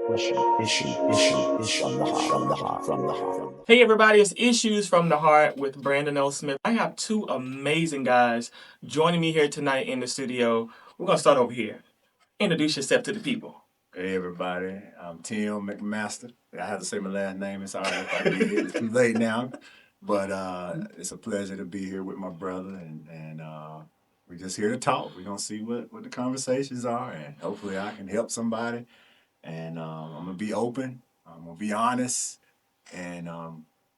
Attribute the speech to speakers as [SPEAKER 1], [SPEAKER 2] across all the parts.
[SPEAKER 1] Hey everybody, it's Issues from the Heart with Brandon L. Smith. I have two amazing guys joining me here tonight in the studio. We're gonna start over here. Introduce yourself to the people.
[SPEAKER 2] Hey everybody, I'm Tim McMaster. I have to say my last name. It's all right if I did. It's too late now, but it's a pleasure to be here with my brother, and we're just here to talk. We're gonna see what the conversations are, and hopefully I can help somebody. And I'm gonna be open. I'm gonna be honest, and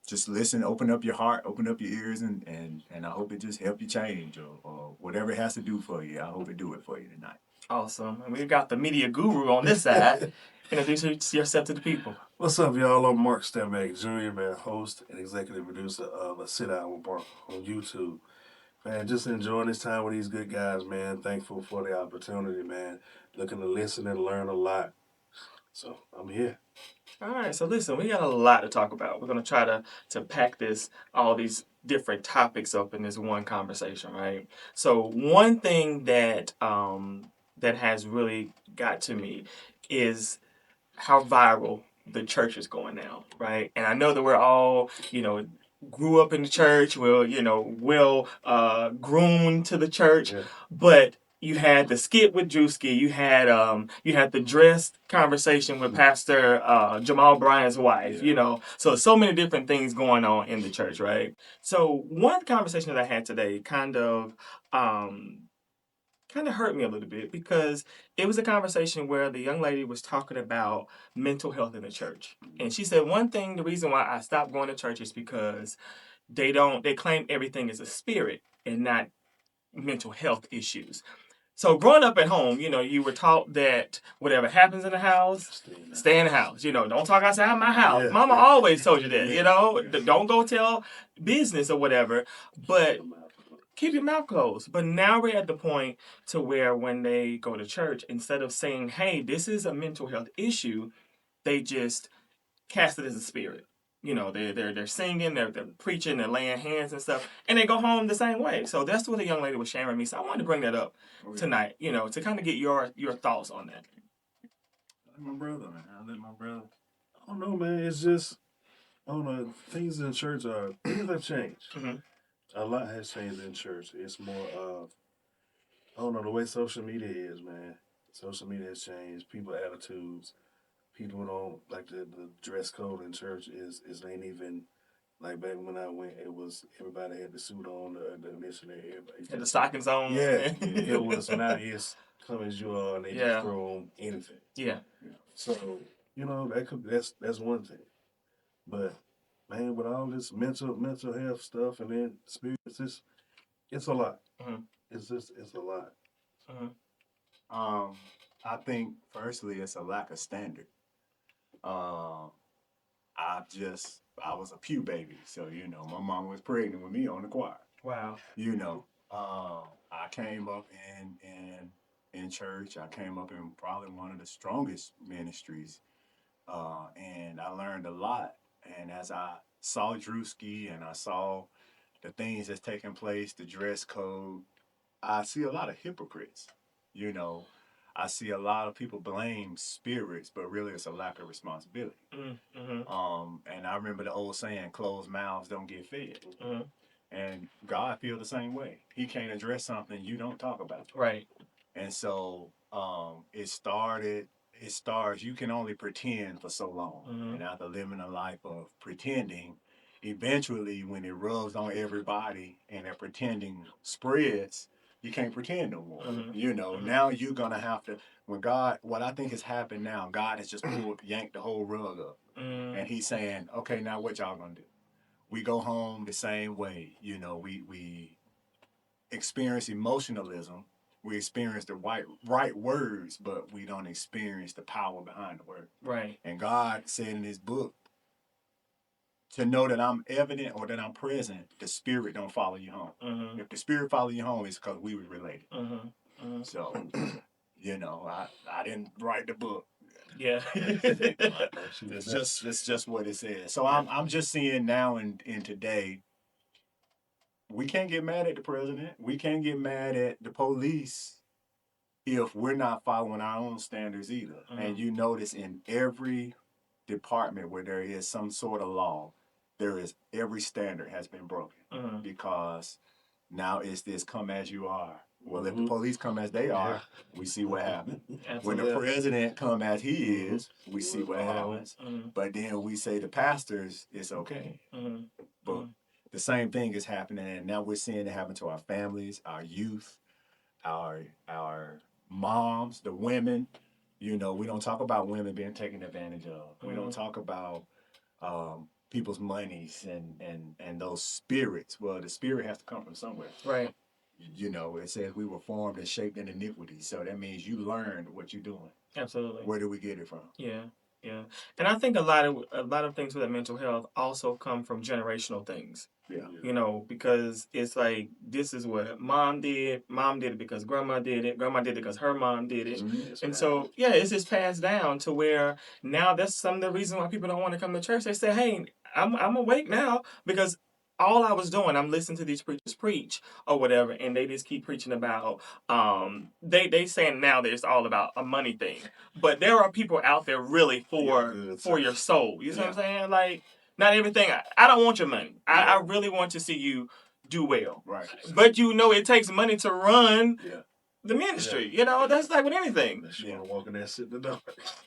[SPEAKER 2] just listen. Open up your heart, open up your ears, and I hope it just help you change or whatever it has to do for you. I hope it do it for you tonight.
[SPEAKER 1] Awesome. And we've got the media guru on this side. Introduce yourself to the people.
[SPEAKER 3] What's up, y'all? I'm Mark Stanback Jr., man, host and executive producer of A Sit Down with Mark on YouTube. Man, just enjoying this time with these good guys, man. Thankful for the opportunity, man. Looking to listen and learn a lot. So, I'm here.
[SPEAKER 1] All right, so listen, we got a lot to talk about. We're gonna try to pack all these different topics up in this one conversation, right? So one thing that has really got to me is how viral the church is going now, right? And I know that we're all, grew up in the church, groomed to the church,
[SPEAKER 3] Yeah.
[SPEAKER 1] but you had the skit with Drewski, you had the dress conversation with Pastor Jamal Bryant's wife, so many different things going on in the church, right? So one conversation that I had today kind of hurt me a little bit because it was a conversation where the young lady was talking about mental health in the church. And she said the reason why I stopped going to church is because they claim everything is a spirit and not mental health issues. So growing up at home, you were taught that whatever happens in the house, stay in the house. Don't talk outside my house.
[SPEAKER 3] Yeah.
[SPEAKER 1] Mama always told you that,
[SPEAKER 3] Yeah.
[SPEAKER 1] Don't go tell business or whatever. But keep your mouth closed. But now we're at the point to where when they go to church, instead of saying, hey, this is a mental health issue, they just cast it as a spirit. They're singing, they're preaching, they're laying hands and stuff, and they go home the same way. So that's what the young lady was sharing with me. So I wanted to bring that up tonight, to kind of get your thoughts on that.
[SPEAKER 2] My brother, man. I let my brother.
[SPEAKER 3] I don't know, man. It's just, I don't know. Things in church things have changed.
[SPEAKER 1] Mm-hmm.
[SPEAKER 3] A lot has changed in church. It's more of, I don't know, the way social media is, man. Social media has changed. People attitudes. People don't like the dress code in church is ain't even like back when I went. It was everybody had the suit on, the missionary. Everybody
[SPEAKER 1] And the stockings on.
[SPEAKER 3] yeah, it was. So now it's come as you are, and they just throw on anything.
[SPEAKER 1] Yeah.
[SPEAKER 3] So that's one thing. But man, with all this mental health stuff and then spirits, it's a lot.
[SPEAKER 1] Mm-hmm.
[SPEAKER 3] It's a lot.
[SPEAKER 1] Mm-hmm.
[SPEAKER 2] I think firstly it's a lack of standard. Um, I was a pew baby, so my mom was pregnant with me on the choir.
[SPEAKER 1] Wow.
[SPEAKER 2] I came up in church. I came up in probably one of the strongest ministries, and I learned a lot. And as I saw Drewski and I saw the things that's taking place, the dress code, I see a lot of hypocrites. You know, I see a lot of people blame spirits, but really it's a lack of responsibility.
[SPEAKER 1] Mm-hmm.
[SPEAKER 2] And I remember the old saying, "Closed mouths don't get fed."
[SPEAKER 1] Mm-hmm.
[SPEAKER 2] And God feels the same way. He can't address something you don't talk about.
[SPEAKER 1] Right.
[SPEAKER 2] And so it started. It starts. You can only pretend for so long, and after living a life of pretending, eventually, when it rubs on everybody and that pretending spreads, you can't pretend no more. Now you're gonna have to. When God, what I think has happened now, God has just yanked the whole rug up, and He's saying, "Okay, now what y'all gonna do?" We go home the same way. We experience emotionalism. We experience the right words, but we don't experience the power behind the word.
[SPEAKER 1] Right.
[SPEAKER 2] And God said in His book, to know that I'm evident or that I'm present, the spirit don't follow you home.
[SPEAKER 1] Mm-hmm.
[SPEAKER 2] If the spirit follow you home, it's because we were related.
[SPEAKER 1] Mm-hmm. Mm-hmm.
[SPEAKER 2] So, I didn't write the book.
[SPEAKER 1] Yeah.
[SPEAKER 2] It's just what it says. So I'm just seeing now in today, we can't get mad at the president. We can't get mad at the police. if we're not following our own standards either. And you notice in every department where there is some sort of law, every standard has been broken because now it's this come as you are. Well, if the police come as they are, we see what happens. When the president come as he is, we see what happens. But then we say the pastors, it's okay. But the same thing is happening, and now we're seeing it happen to our families, our youth, our moms, the women. You know, we don't talk about women being taken advantage of. We don't talk about people's monies and those spirits. Well, the spirit has to come from somewhere.
[SPEAKER 1] Right.
[SPEAKER 2] You know, it says we were formed and shaped in iniquity. So that means you learned what you're doing.
[SPEAKER 1] Absolutely.
[SPEAKER 2] Where do we get it from?
[SPEAKER 1] Yeah. Yeah. And I think a lot of things with that mental health also come from generational things.
[SPEAKER 2] Yeah.
[SPEAKER 1] You know, because it's like, this is what mom did it because grandma did it because her mom did it. And so, yeah, it's just passed down to where now that's some of the reasons why people don't want to come to church. They say, hey, I'm awake now because all I was doing, I'm listening to these preachers preach or whatever, and they just keep preaching about, they saying now that it's all about a money thing. But there are people out there really for your soul. You see what I'm saying? Like, not everything. I don't want your money. I really want to see you do well.
[SPEAKER 2] Right.
[SPEAKER 1] But you know it takes money to run the ministry. You know, that's like with anything.
[SPEAKER 3] Unless you want to walk in there, sit in the dark.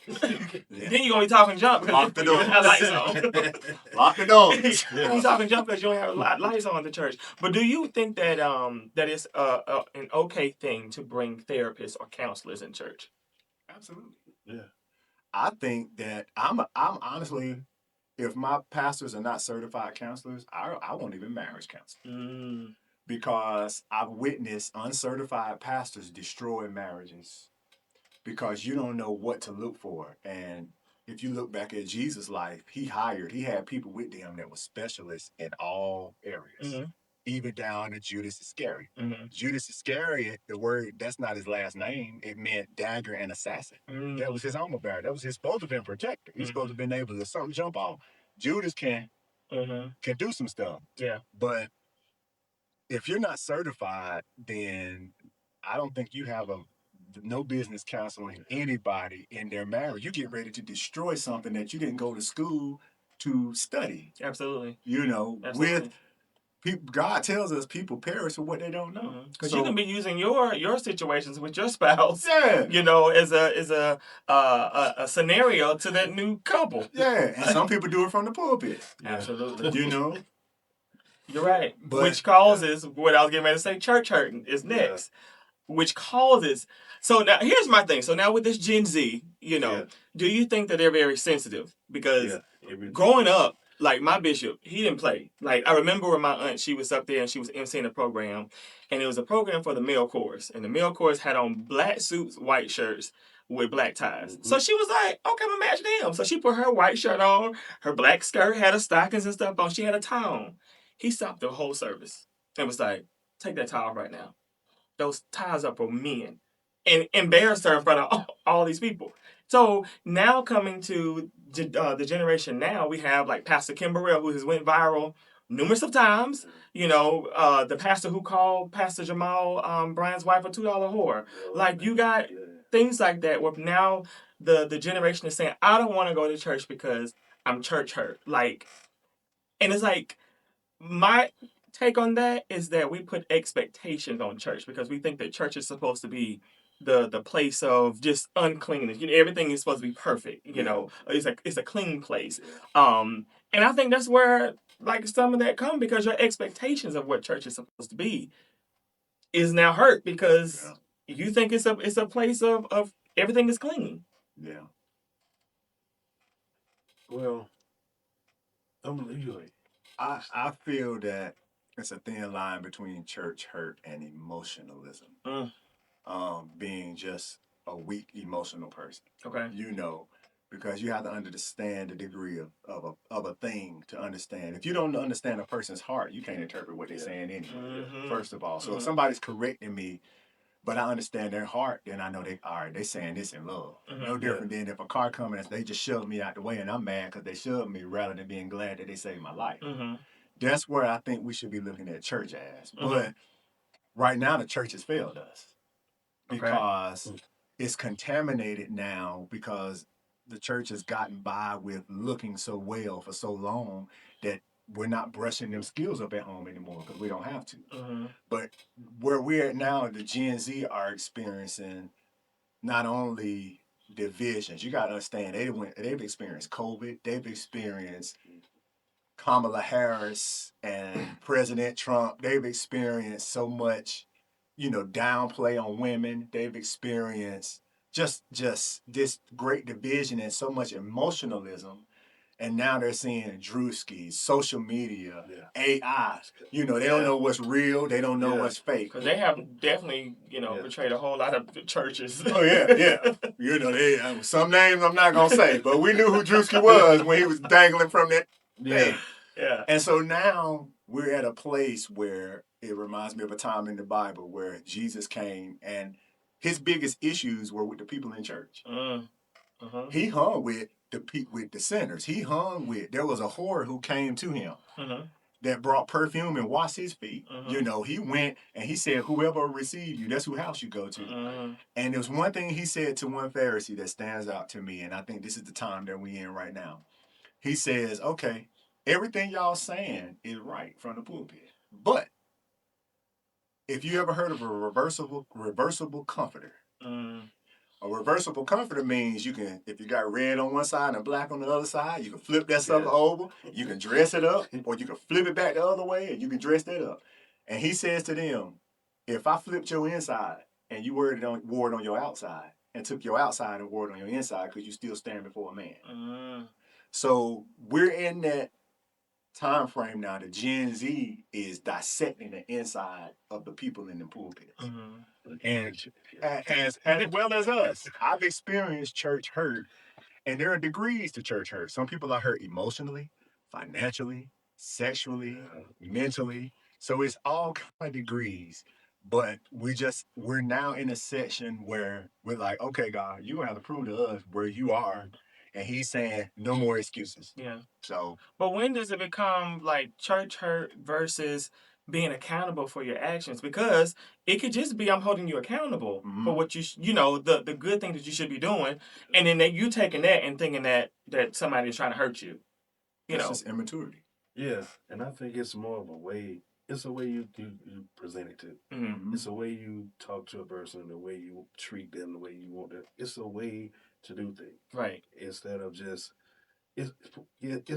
[SPEAKER 1] Then you're going to be talking junk.
[SPEAKER 2] Lock the door.
[SPEAKER 1] You don't have lights on.
[SPEAKER 2] Lock the doors.
[SPEAKER 1] You're talking junk because you don't have lights on in the church. But do you think that that it's an okay thing to bring therapists or counselors in church?
[SPEAKER 2] Absolutely.
[SPEAKER 3] Yeah.
[SPEAKER 2] I think that I'm honestly, if my pastors are not certified counselors, I won't even marriage counsel. Because I've witnessed uncertified pastors destroy marriages because you don't know what to look for. And if you look back at Jesus' life, he had people with him that were specialists in all areas, even down to Judas Iscariot. Judas Iscariot, the word, that's not his last name. It meant dagger and assassin. That was his armor bearer. That was his supposed to be protector. He's supposed to have been able to something jump off. Judas can do some stuff.
[SPEAKER 1] Yeah.
[SPEAKER 2] But if you're not certified, then I don't think you have no business counseling anybody in their marriage. You get ready to destroy something that you didn't go to school to study.
[SPEAKER 1] Absolutely.
[SPEAKER 2] You know, with people, God tells us people perish for what they don't know.
[SPEAKER 1] Because you can be using your situations with your spouse,
[SPEAKER 2] yeah,
[SPEAKER 1] you know, as a scenario to that new couple.
[SPEAKER 2] Yeah, and some people do it from the pulpit.
[SPEAKER 1] Absolutely.
[SPEAKER 2] You know.
[SPEAKER 1] You're right.
[SPEAKER 2] But,
[SPEAKER 1] which causes what I was getting ready to say, church hurting is next. Which causes. So now here's my thing. So now with this Gen Z, you know, do you think that they're very sensitive? Because growing up, like my bishop, he didn't play. Like I remember when my aunt, she was up there and she was emceeing a program, and it was a program for the male chorus, and the male chorus had on black suits, white shirts with black ties. So she was like, okay, I'm gonna match them. So she put her white shirt on, her black skirt, had her stockings and stuff on. She had a tie on. He stopped the whole service and was like, take that tie off right now. Those ties are for men. And embarrassed her in front of all these people. So now coming to the generation now, we have like Pastor Kim Burrell, who has went viral numerous of times. You know, the pastor who called Pastor Jamal Bryan's wife a $2 whore. Like you got things like that where now the generation is saying, I don't want to go to church because I'm church hurt. Like, and it's like, my take on that is that we put expectations on church because we think that church is supposed to be the place of just uncleanness. You know, everything is supposed to be perfect. You know, it's a clean place. And I think that's where like some of that come because your expectations of what church is supposed to be is now hurt because you think it's a place of everything is clean.
[SPEAKER 2] Yeah.
[SPEAKER 3] Well, I'm legally.
[SPEAKER 2] I feel that it's a thin line between church hurt and emotionalism. Being just a weak emotional person.
[SPEAKER 1] Okay.
[SPEAKER 2] You know, because you have to understand the degree of a thing to understand. If you don't understand a person's heart, you can't interpret what they're saying anyway. First of all. So if somebody's correcting me, but I understand their heart, then I know they're saying this in love. No different than if a car coming and they just shoved me out the way and I'm mad because they shoved me rather than being glad that they saved my life. That's where I think we should be looking at church as. But right now the church has failed us. because it's contaminated now because the church has gotten by with looking so well for so long that we're not brushing them skills up at home anymore because we don't have to. But where we're at now, the Gen Z are experiencing not only divisions. You got to understand they've experienced COVID. They've experienced Kamala Harris and President Trump. They've experienced so much, downplay on women. They've experienced just this great division and so much emotionalism. And now they're seeing Drewski, social media, AI. They don't know what's real. They don't know what's fake.
[SPEAKER 1] Because they have definitely, betrayed a whole lot of the churches.
[SPEAKER 2] Oh, yeah. They some names I'm not going to say, but we knew who Drewski was when he was dangling from that thing.
[SPEAKER 1] Yeah.
[SPEAKER 2] And so now we're at a place where it reminds me of a time in the Bible where Jesus came and his biggest issues were with the people in church. He hung with the sinners. There was a whore who came to him that brought perfume and washed his feet. He went and he said, whoever received you, that's whose house you go to. And there's one thing he said to one Pharisee that stands out to me, and I think this is the time that we're in right now. He says, okay, everything y'all saying is right from the pulpit. But if you ever heard of a reversible comforter, a reversible comforter means if you got red on one side and black on the other side, you can flip that sucker over, you can dress it up, or you can flip it back the other way and you can dress that up. And he says to them, if I flipped your inside and you wore it on your outside and took your outside and wore it on your inside, could you still stand before a man? So we're in that time frame now. The Gen Z is dissecting the inside of the people in the pulpit. And as well as us, I've experienced church hurt, and there are degrees to church hurt. Some people are hurt emotionally, financially, sexually, mentally. So it's all kind of degrees. But we're now in a section where we're like, okay, God, you're gonna have to prove to us where you are. And he's saying no more excuses.
[SPEAKER 1] Yeah.
[SPEAKER 2] So,
[SPEAKER 1] but when does it become like church hurt versus being accountable for your actions? Because it could just be I'm holding you accountable for what the good thing that you should be doing, and then you taking that and thinking that somebody is trying to hurt you.
[SPEAKER 2] It's just immaturity.
[SPEAKER 3] Yeah, and I think it's more of a way. It's a way you present it to. It's a way you talk to a person, the way you treat them, the way you want them. It's a way to do things,
[SPEAKER 1] right?
[SPEAKER 3] Instead of just it's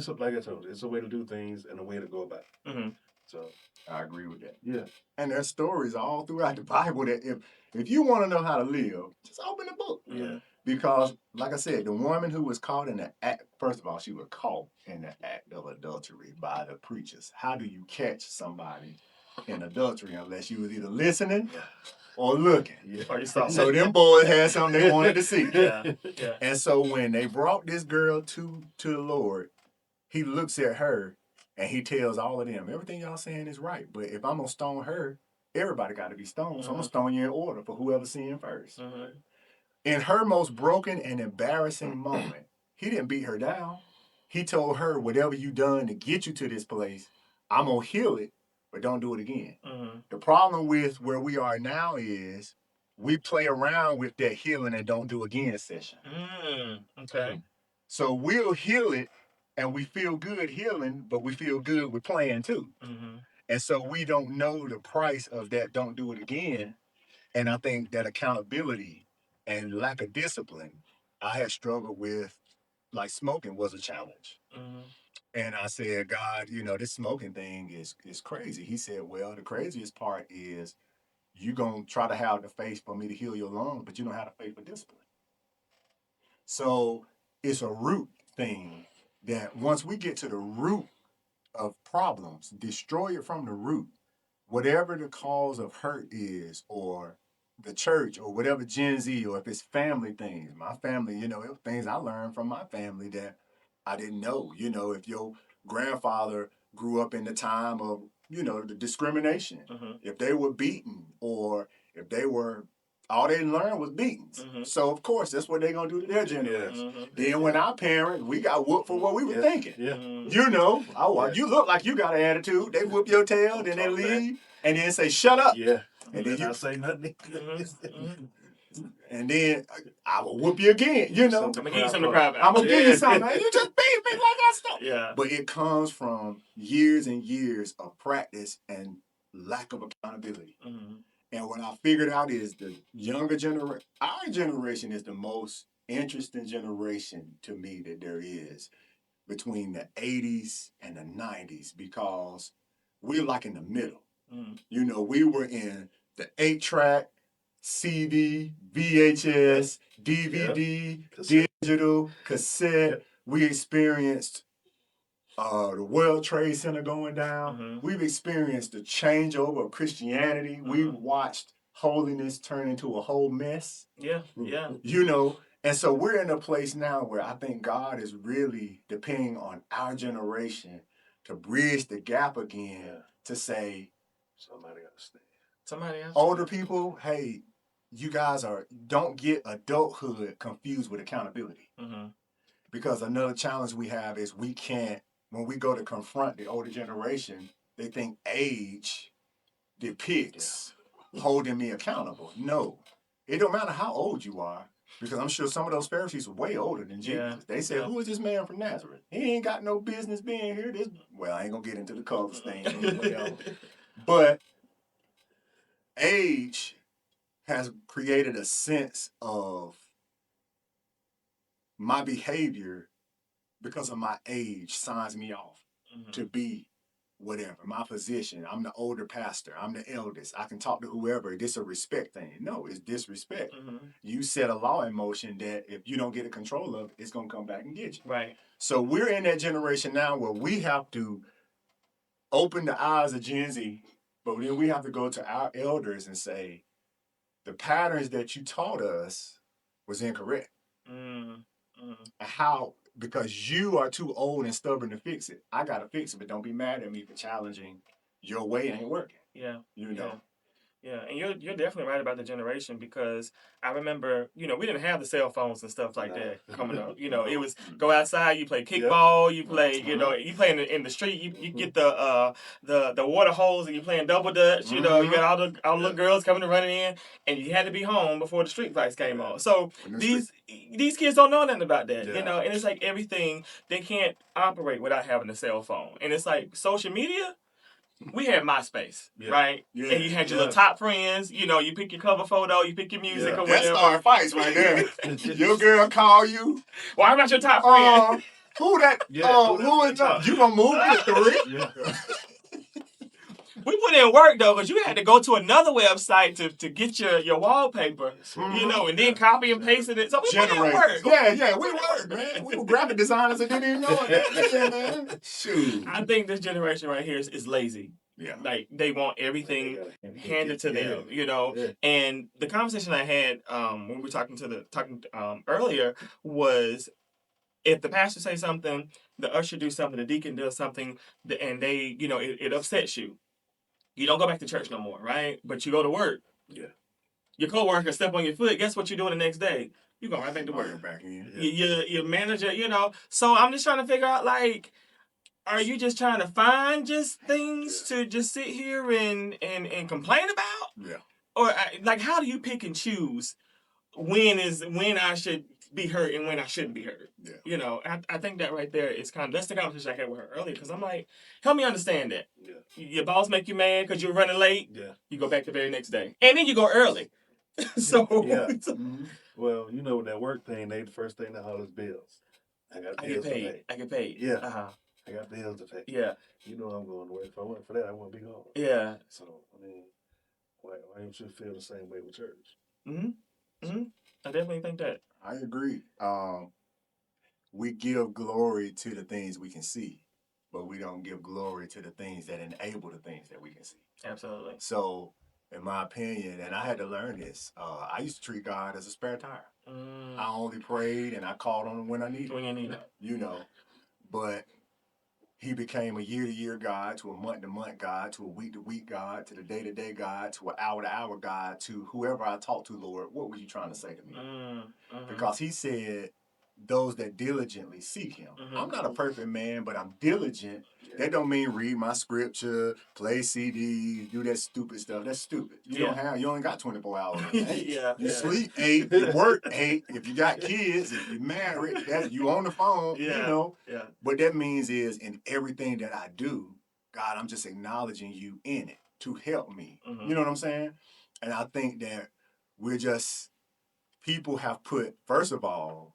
[SPEAKER 3] like I told you, it's a way to do things and a way to go about it. So
[SPEAKER 2] I agree with that.
[SPEAKER 3] Yeah,
[SPEAKER 2] and there's stories all throughout the Bible that if you want to know how to live, just open the book.
[SPEAKER 3] Yeah.
[SPEAKER 2] Because, like I said, the woman who was caught in the act, first of all, she was caught in the act of adultery by the preachers. How do you catch somebody in adultery unless you was either listening or looking?
[SPEAKER 1] Or you saw
[SPEAKER 2] so them boys had something they wanted to see.
[SPEAKER 1] Yeah.
[SPEAKER 2] And so when they brought this girl to the Lord, he looks at her and he tells all of them, everything y'all saying is right. But if I'm going to stone her, everybody got to be stoned. So I'm going to stone you in order for whoever sinned first. In her most broken and embarrassing moment, he didn't beat her down. He told her, whatever you done to get you to this place, I'm going to heal it, but don't do it again. The problem with where we are now is we play around with that healing and don't do again session.
[SPEAKER 1] Okay.
[SPEAKER 2] So we'll heal it and we feel good healing, but we feel good with playing too. And so we don't know the price of that don't do it again. And I think that accountability and lack of discipline, I had struggled with, like smoking was a challenge. And I said, God, this smoking thing is crazy. He said, well, the craziest part is you're going to try to have the faith for me to heal your lungs, but you don't have the faith for discipline. So it's a root thing that once we get to the root of problems, destroy it from the root, whatever the cause of hurt is, or the church, or whatever Gen Z, or if it's family things. My family, it was things I learned from my family that I didn't know. If your grandfather grew up in the time of, the discrimination, if they were beaten, or if they were, all they learned was beatings. So, of course, that's what they're going to do to their generation. Then when our parents, we got whooped for what we were thinking. You look like you got an attitude. They whoop your tail, then they leave, and then say, shut up. And then
[SPEAKER 3] I say nothing.
[SPEAKER 2] and then I will whoop you again. You know,
[SPEAKER 1] I'm gonna give you something to cry about.
[SPEAKER 2] I'm gonna give you something. Man. You just beat me like I stole.
[SPEAKER 1] Yeah.
[SPEAKER 2] But it comes from years and years of practice and lack of accountability.
[SPEAKER 1] Mm-hmm.
[SPEAKER 2] And what I figured out is the younger generation, our generation is the most interesting generation to me that there is between the 80s and the 90s because we're like in the middle.
[SPEAKER 1] Mm.
[SPEAKER 2] You know, we were in the 8-track, CD, VHS, DVD, digital, cassette. Yep. We experienced the World Trade Center going down. Mm-hmm. We've experienced the changeover of Christianity. Mm-hmm. We've watched holiness turn into a whole mess.
[SPEAKER 1] Yeah, yeah.
[SPEAKER 2] You know, and so we're in a place now where I think God is really depending on our generation to bridge the gap again to say,
[SPEAKER 3] somebody got to stand.
[SPEAKER 1] Somebody else.
[SPEAKER 2] Older people, hey, you guys don't get adulthood confused with accountability. Mm-hmm. Because another challenge we have is we can't, when we go to confront the older generation, they think age depicts holding me accountable. No, it don't matter how old you are, because I'm sure some of those Pharisees were way older than Jesus. Yeah. They said, who is this man from Nazareth? He ain't got no business being here. Well, I ain't gonna get into the colors thing. But age has created a sense of my behavior because of my age signs me off to be whatever, my position. I'm the older pastor. I'm the eldest. I can talk to whoever. This a respect thing. No, it's disrespect. Mm-hmm. You set a law in motion that if you don't get a control of it, it's going to come back and get you.
[SPEAKER 1] Right.
[SPEAKER 2] So we're in that generation now where we have to open the eyes of Gen Z, but then we have to go to our elders and say, the patterns that you taught us was incorrect. How? Because you are too old and stubborn to fix it. I got to fix it, but don't be mad at me for challenging your way ain't working.
[SPEAKER 1] Yeah.
[SPEAKER 2] You know?
[SPEAKER 1] Yeah, and you're definitely right about the generation, because I remember, we didn't have the cell phones and stuff like that coming up. It was go outside, you play kickball, you play, you play in the street, you get the water hose and you playing double dutch. You got all the little girls coming and running in, and you had to be home before the street lights came on. So these kids don't know nothing about that, and it's like everything, they can't operate without having a cell phone, and it's like social media. We had MySpace, right? Yeah. And you had your little top friends. You pick your cover photo, you pick your music or whatever.
[SPEAKER 2] That started fights right there. Your girl call you.
[SPEAKER 1] Well, I'm not your top friend.
[SPEAKER 2] Who that? Who is that? You gonna move me to 3? Yeah.
[SPEAKER 1] We put in work though, because you had to go to another website to get your wallpaper, and then copy and paste it. So we put in work.
[SPEAKER 2] Yeah, we work, man. We were graphic designers and didn't even know it. Man. Shoot.
[SPEAKER 1] I think this generation right here is lazy. Yeah. Like, they want everything handed to them, Yeah. And the conversation I had when we were talking earlier was, if the pastor says something, the usher do something, the deacon does something, and they, it upsets you. You don't go back to church no more, right? But you go to work. Yeah. Your coworker step on your foot. Guess what you're doing the next day? You go right back to work.
[SPEAKER 2] Back in.
[SPEAKER 1] Yeah. Your manager, So I'm just trying to figure out, like, are you just trying to find just things to just sit here and complain about? Yeah. Or like, how do you pick and choose when I should be hurt and when I shouldn't be hurt? Yeah. I think that right there is that's the conversation I had with her earlier, because I'm like, help me understand that. Yeah. Your boss make you mad because you're running late. Yeah. You go back the very next day, and then you go early. So
[SPEAKER 3] yeah. Well, that work thing, the first thing that hollers bills. I get
[SPEAKER 1] paid.
[SPEAKER 3] Yeah. Uh-huh. I got bills to pay. Yeah. I'm going to work. If I wasn't for that, I wouldn't be gone.
[SPEAKER 1] Yeah.
[SPEAKER 3] So, why don't you feel the same way with church?
[SPEAKER 1] I definitely think that.
[SPEAKER 2] I agree. We give glory to the things we can see, but we don't give glory to the things that enable the things that we can see.
[SPEAKER 1] Absolutely.
[SPEAKER 2] So, in my opinion, and I had to learn this, I used to treat God as a spare tire. I only prayed and I called on him when I needed.
[SPEAKER 1] When you need it.
[SPEAKER 2] But he became a year-to-year God, to a month-to-month God, to a week-to-week God, to the day-to-day God, to an hour-to-hour God, to whoever I talk to, Lord, what were you trying to say to me? Because he said, those that diligently seek him.
[SPEAKER 1] Mhm.
[SPEAKER 2] I'm not a perfect man, but I'm diligent. That don't mean read my scripture, play CDs, do that stupid stuff. That's stupid. You only got 24 hours in a day. You sleep 8, you work 8. If you got kids, if you're married, that you on the phone, you know.
[SPEAKER 1] Yeah.
[SPEAKER 2] What that means is in everything that I do, God, I'm just acknowledging you in it to help me.
[SPEAKER 1] Mhm.
[SPEAKER 2] You know what I'm saying? And I think that people have put, first of all,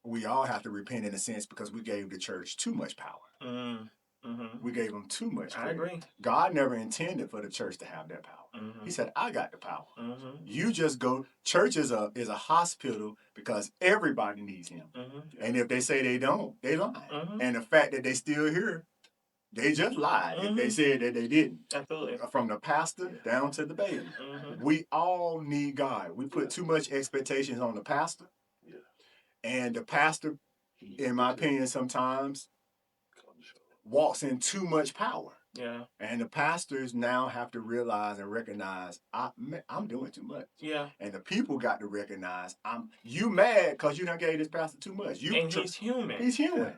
[SPEAKER 2] we all have to repent in a sense because we gave the church too much power.
[SPEAKER 1] Mm-hmm.
[SPEAKER 2] We gave them too much credit.
[SPEAKER 1] I agree.
[SPEAKER 2] God never intended for the church to have that power.
[SPEAKER 1] Mm-hmm.
[SPEAKER 2] He said, I got the power.
[SPEAKER 1] Mm-hmm.
[SPEAKER 2] You just go. Church is a hospital because everybody needs him.
[SPEAKER 1] Mm-hmm.
[SPEAKER 2] And if they say they don't, they lie.
[SPEAKER 1] Mm-hmm.
[SPEAKER 2] And the fact that they still here, they just lied if they said that they didn't.
[SPEAKER 1] Absolutely.
[SPEAKER 2] From the pastor down to the baby.
[SPEAKER 1] Mm-hmm.
[SPEAKER 2] We all need God. We put too much expectations on the pastor. And the pastor, in my opinion, sometimes walks in too much power.
[SPEAKER 1] Yeah.
[SPEAKER 2] And the pastors now have to realize and recognize, I'm doing too much.
[SPEAKER 1] Yeah.
[SPEAKER 2] And the people got to recognize, you mad because you done gave this pastor too much.
[SPEAKER 1] He's human.
[SPEAKER 2] He's human.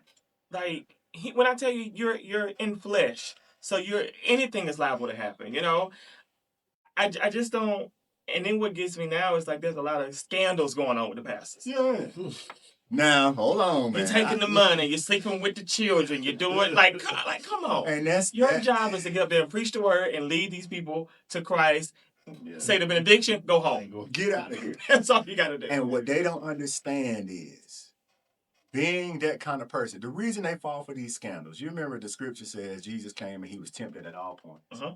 [SPEAKER 1] Like, when I tell you, you're in flesh. So anything is liable to happen, you know? I just don't. And then what gets me now is like there's a lot of scandals going on with the pastors.
[SPEAKER 2] Yeah. Now, hold on, man.
[SPEAKER 1] You're taking the money. You're sleeping with the children. You're doing come on.
[SPEAKER 2] And that's
[SPEAKER 1] your job is to get up there and preach the word and lead these people to Christ. Say the benediction. Go home.
[SPEAKER 2] Get out of here.
[SPEAKER 1] That's all you got to do.
[SPEAKER 2] And what they don't understand is being that kind of person. The reason they fall for these scandals. You remember the scripture says Jesus came and he was tempted at all points.
[SPEAKER 1] Uh-huh.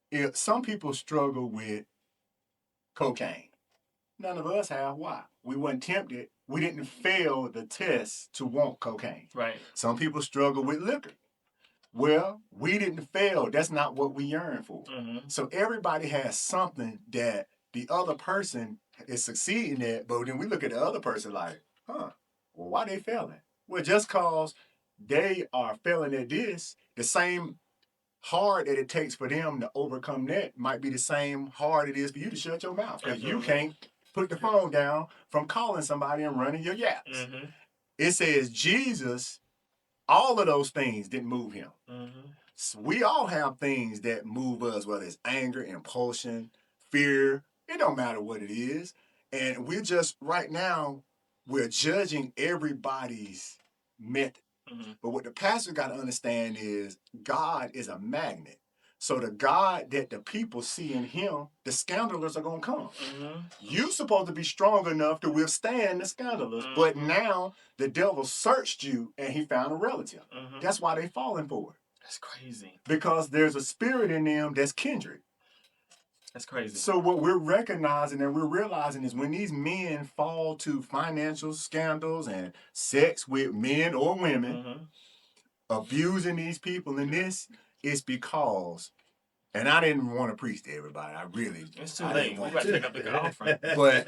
[SPEAKER 2] If some people struggle with cocaine. None of us have. Why? We weren't tempted. We didn't fail the test to want cocaine.
[SPEAKER 1] Right.
[SPEAKER 2] Some people struggle with liquor. Well, we didn't fail. That's not what we yearn for.
[SPEAKER 1] Mm-hmm.
[SPEAKER 2] So everybody has something that the other person is succeeding at, but then we look at the other person like, well, why they failing? Well, just cause they are failing at this, the same hard that it takes for them to overcome that might be the same hard it is for you to shut your mouth. Because you can't put the phone down from calling somebody and running your yaps.
[SPEAKER 1] Mm-hmm.
[SPEAKER 2] It says Jesus, all of those things didn't move him.
[SPEAKER 1] Mm-hmm.
[SPEAKER 2] So we all have things that move us, whether it's anger, impulsion, fear. It don't matter what it is. And we're just, right now, we're judging everybody's method.
[SPEAKER 1] Mm-hmm.
[SPEAKER 2] But what the pastor got to understand is God is a magnet. So the God that the people see in him, the scandalers are going to come.
[SPEAKER 1] Mm-hmm.
[SPEAKER 2] You're supposed to be strong enough to withstand the scandalers. Mm-hmm. But now the devil searched you and he found a relative.
[SPEAKER 1] Mm-hmm.
[SPEAKER 2] That's why they falling for it.
[SPEAKER 1] That's crazy.
[SPEAKER 2] Because there's a spirit in them that's kindred.
[SPEAKER 1] That's crazy.
[SPEAKER 2] So what we're recognizing and we're realizing is when these men fall to financial scandals and sex with men or women,
[SPEAKER 1] mm-hmm.
[SPEAKER 2] abusing these people in this, it's because, and I didn't want to preach to everybody.
[SPEAKER 1] It's too late. We got to pick up the offering.
[SPEAKER 2] But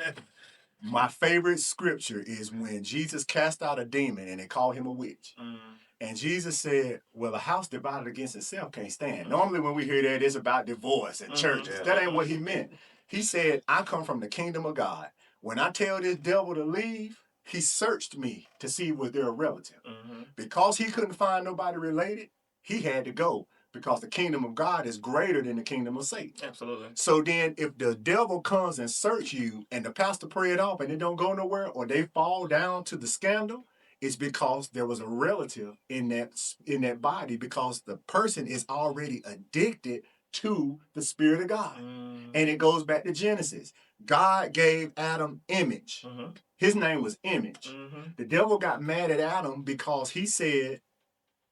[SPEAKER 2] my favorite scripture is when Jesus cast out a demon and they called him a witch.
[SPEAKER 1] Mm.
[SPEAKER 2] And Jesus said, well, a house divided against itself can't stand. Normally when we hear that, it's about divorce and churches. That ain't what he meant. He said, I come from the kingdom of God. When I tell this devil to leave, he searched me to see was there a relative.
[SPEAKER 1] Mm-hmm.
[SPEAKER 2] Because he couldn't find nobody related, he had to go. Because the kingdom of God is greater than the kingdom of Satan.
[SPEAKER 1] Absolutely.
[SPEAKER 2] So then if the devil comes and search you and the pastor pray it off and it don't go nowhere or they fall down to the scandal, it's because there was a relative in that body because the person is already addicted to the Spirit of God.
[SPEAKER 1] Mm.
[SPEAKER 2] And it goes back to Genesis. God gave Adam image.
[SPEAKER 1] Mm-hmm.
[SPEAKER 2] His name was Image.
[SPEAKER 1] Mm-hmm.
[SPEAKER 2] The devil got mad at Adam because he said,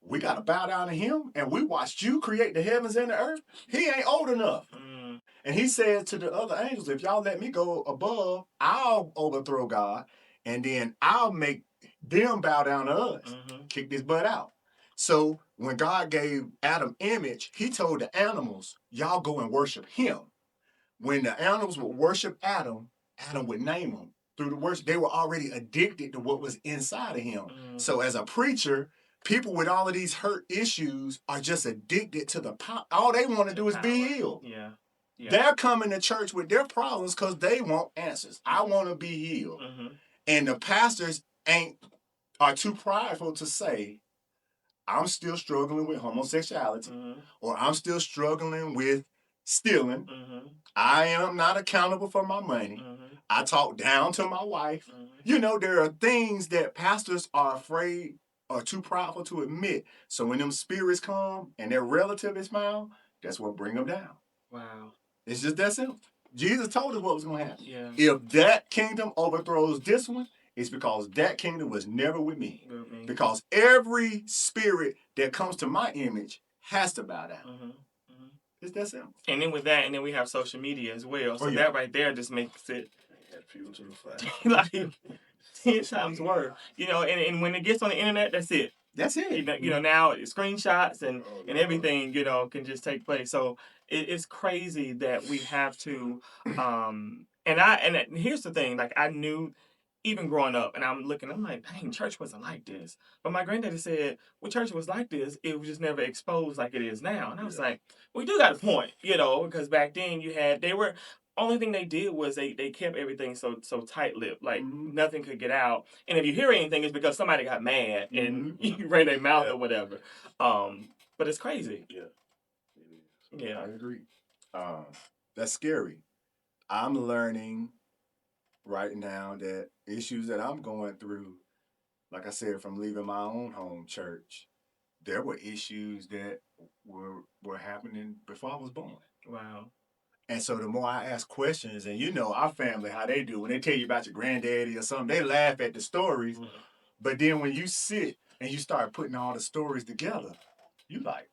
[SPEAKER 2] we got to bow down to him and we watched you create the heavens and the earth. He ain't old enough.
[SPEAKER 1] Mm.
[SPEAKER 2] And he said to the other angels, if y'all let me go above, I'll overthrow God and then I'll make them bow down to us.
[SPEAKER 1] Mm-hmm.
[SPEAKER 2] Kick this butt out. So when God gave Adam image, he told the animals, y'all go and worship him. When the animals would worship Adam, Adam would name them. Through the worship, they were already addicted to what was inside of him.
[SPEAKER 1] Mm.
[SPEAKER 2] So as a preacher, people with all of these hurt issues are just addicted to the power. All they want to do is be healed.
[SPEAKER 1] Yeah.
[SPEAKER 2] They're coming to church with their problems because they want answers. I want to be healed.
[SPEAKER 1] Mm-hmm.
[SPEAKER 2] And the pastors are too prideful to say, I'm still struggling with homosexuality, or I'm still struggling with stealing. I am not accountable for my money. I talk down to my wife. You know, there are things that pastors are afraid or too prideful to admit. So when them spirits come and their relative is found, that's what bring them down.
[SPEAKER 1] Wow.
[SPEAKER 2] It's just that simple. Jesus told us what was going to happen.
[SPEAKER 1] Yeah.
[SPEAKER 2] If that kingdom overthrows this one, it's because that kingdom was never with me. Because every spirit that comes to my image has to bow down. It's that simple.
[SPEAKER 1] And then with that, and then we have social media as well. So that right there just makes it
[SPEAKER 3] fuel to the fire.
[SPEAKER 1] like 10 times worse. You know, and when it gets on the internet, that's it.
[SPEAKER 2] That's it.
[SPEAKER 1] You know now screenshots and everything, you know, can just take place. So it's crazy that we have to and here's the thing, like I knew even growing up, and I'm like, dang, church wasn't like this. But my granddaddy said, well, church was like this, it was just never exposed like it is now. And I was like, we do got a point, you know, because back then only thing they did was they kept everything so tight-lipped, like nothing could get out. And if you hear anything, it's because somebody got mad and you ran their mouth or whatever. But it's crazy. Yeah,
[SPEAKER 2] I agree. That's scary. I'm learning right now that issues that I'm going through, like I said, from leaving my own home church, there were issues that were happening before I was born.
[SPEAKER 1] Wow.
[SPEAKER 2] And so the more I ask questions, and you know our family, how they do, when they tell you about your granddaddy or something, they laugh at the stories. But then when you sit and you start putting all the stories together, you like,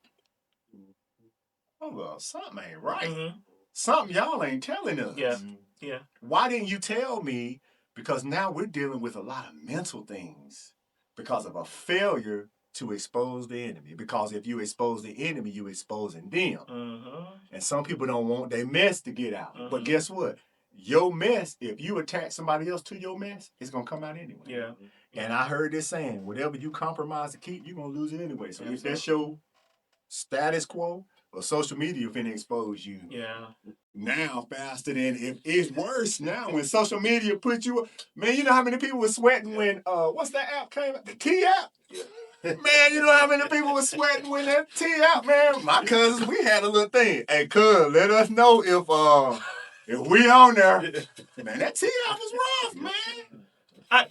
[SPEAKER 2] oh, well, something ain't right. Something y'all ain't telling us.
[SPEAKER 1] Yeah.
[SPEAKER 2] Why didn't you tell me? Because now we're dealing with a lot of mental things because of a failure to expose the enemy. Because if you expose the enemy, you exposing them. And some people don't want their mess to get out. But guess what? Your mess, if you attach somebody else to your mess, it's going to come out anyway.
[SPEAKER 1] Yeah.
[SPEAKER 2] And I heard this saying, whatever you compromise to keep, you're going to lose it anyway. So if that's your status quo, or social media finna expose you.
[SPEAKER 1] Yeah.
[SPEAKER 2] Now faster than if it's worse now when social media put you. Man, you know how many people were sweating when what's that app came out? The T app. Man, you know how many people were sweating when that T app, man. My cousins, we had a little thing. Hey, cuz, let us know if we on there. Man, that T app was rough, man.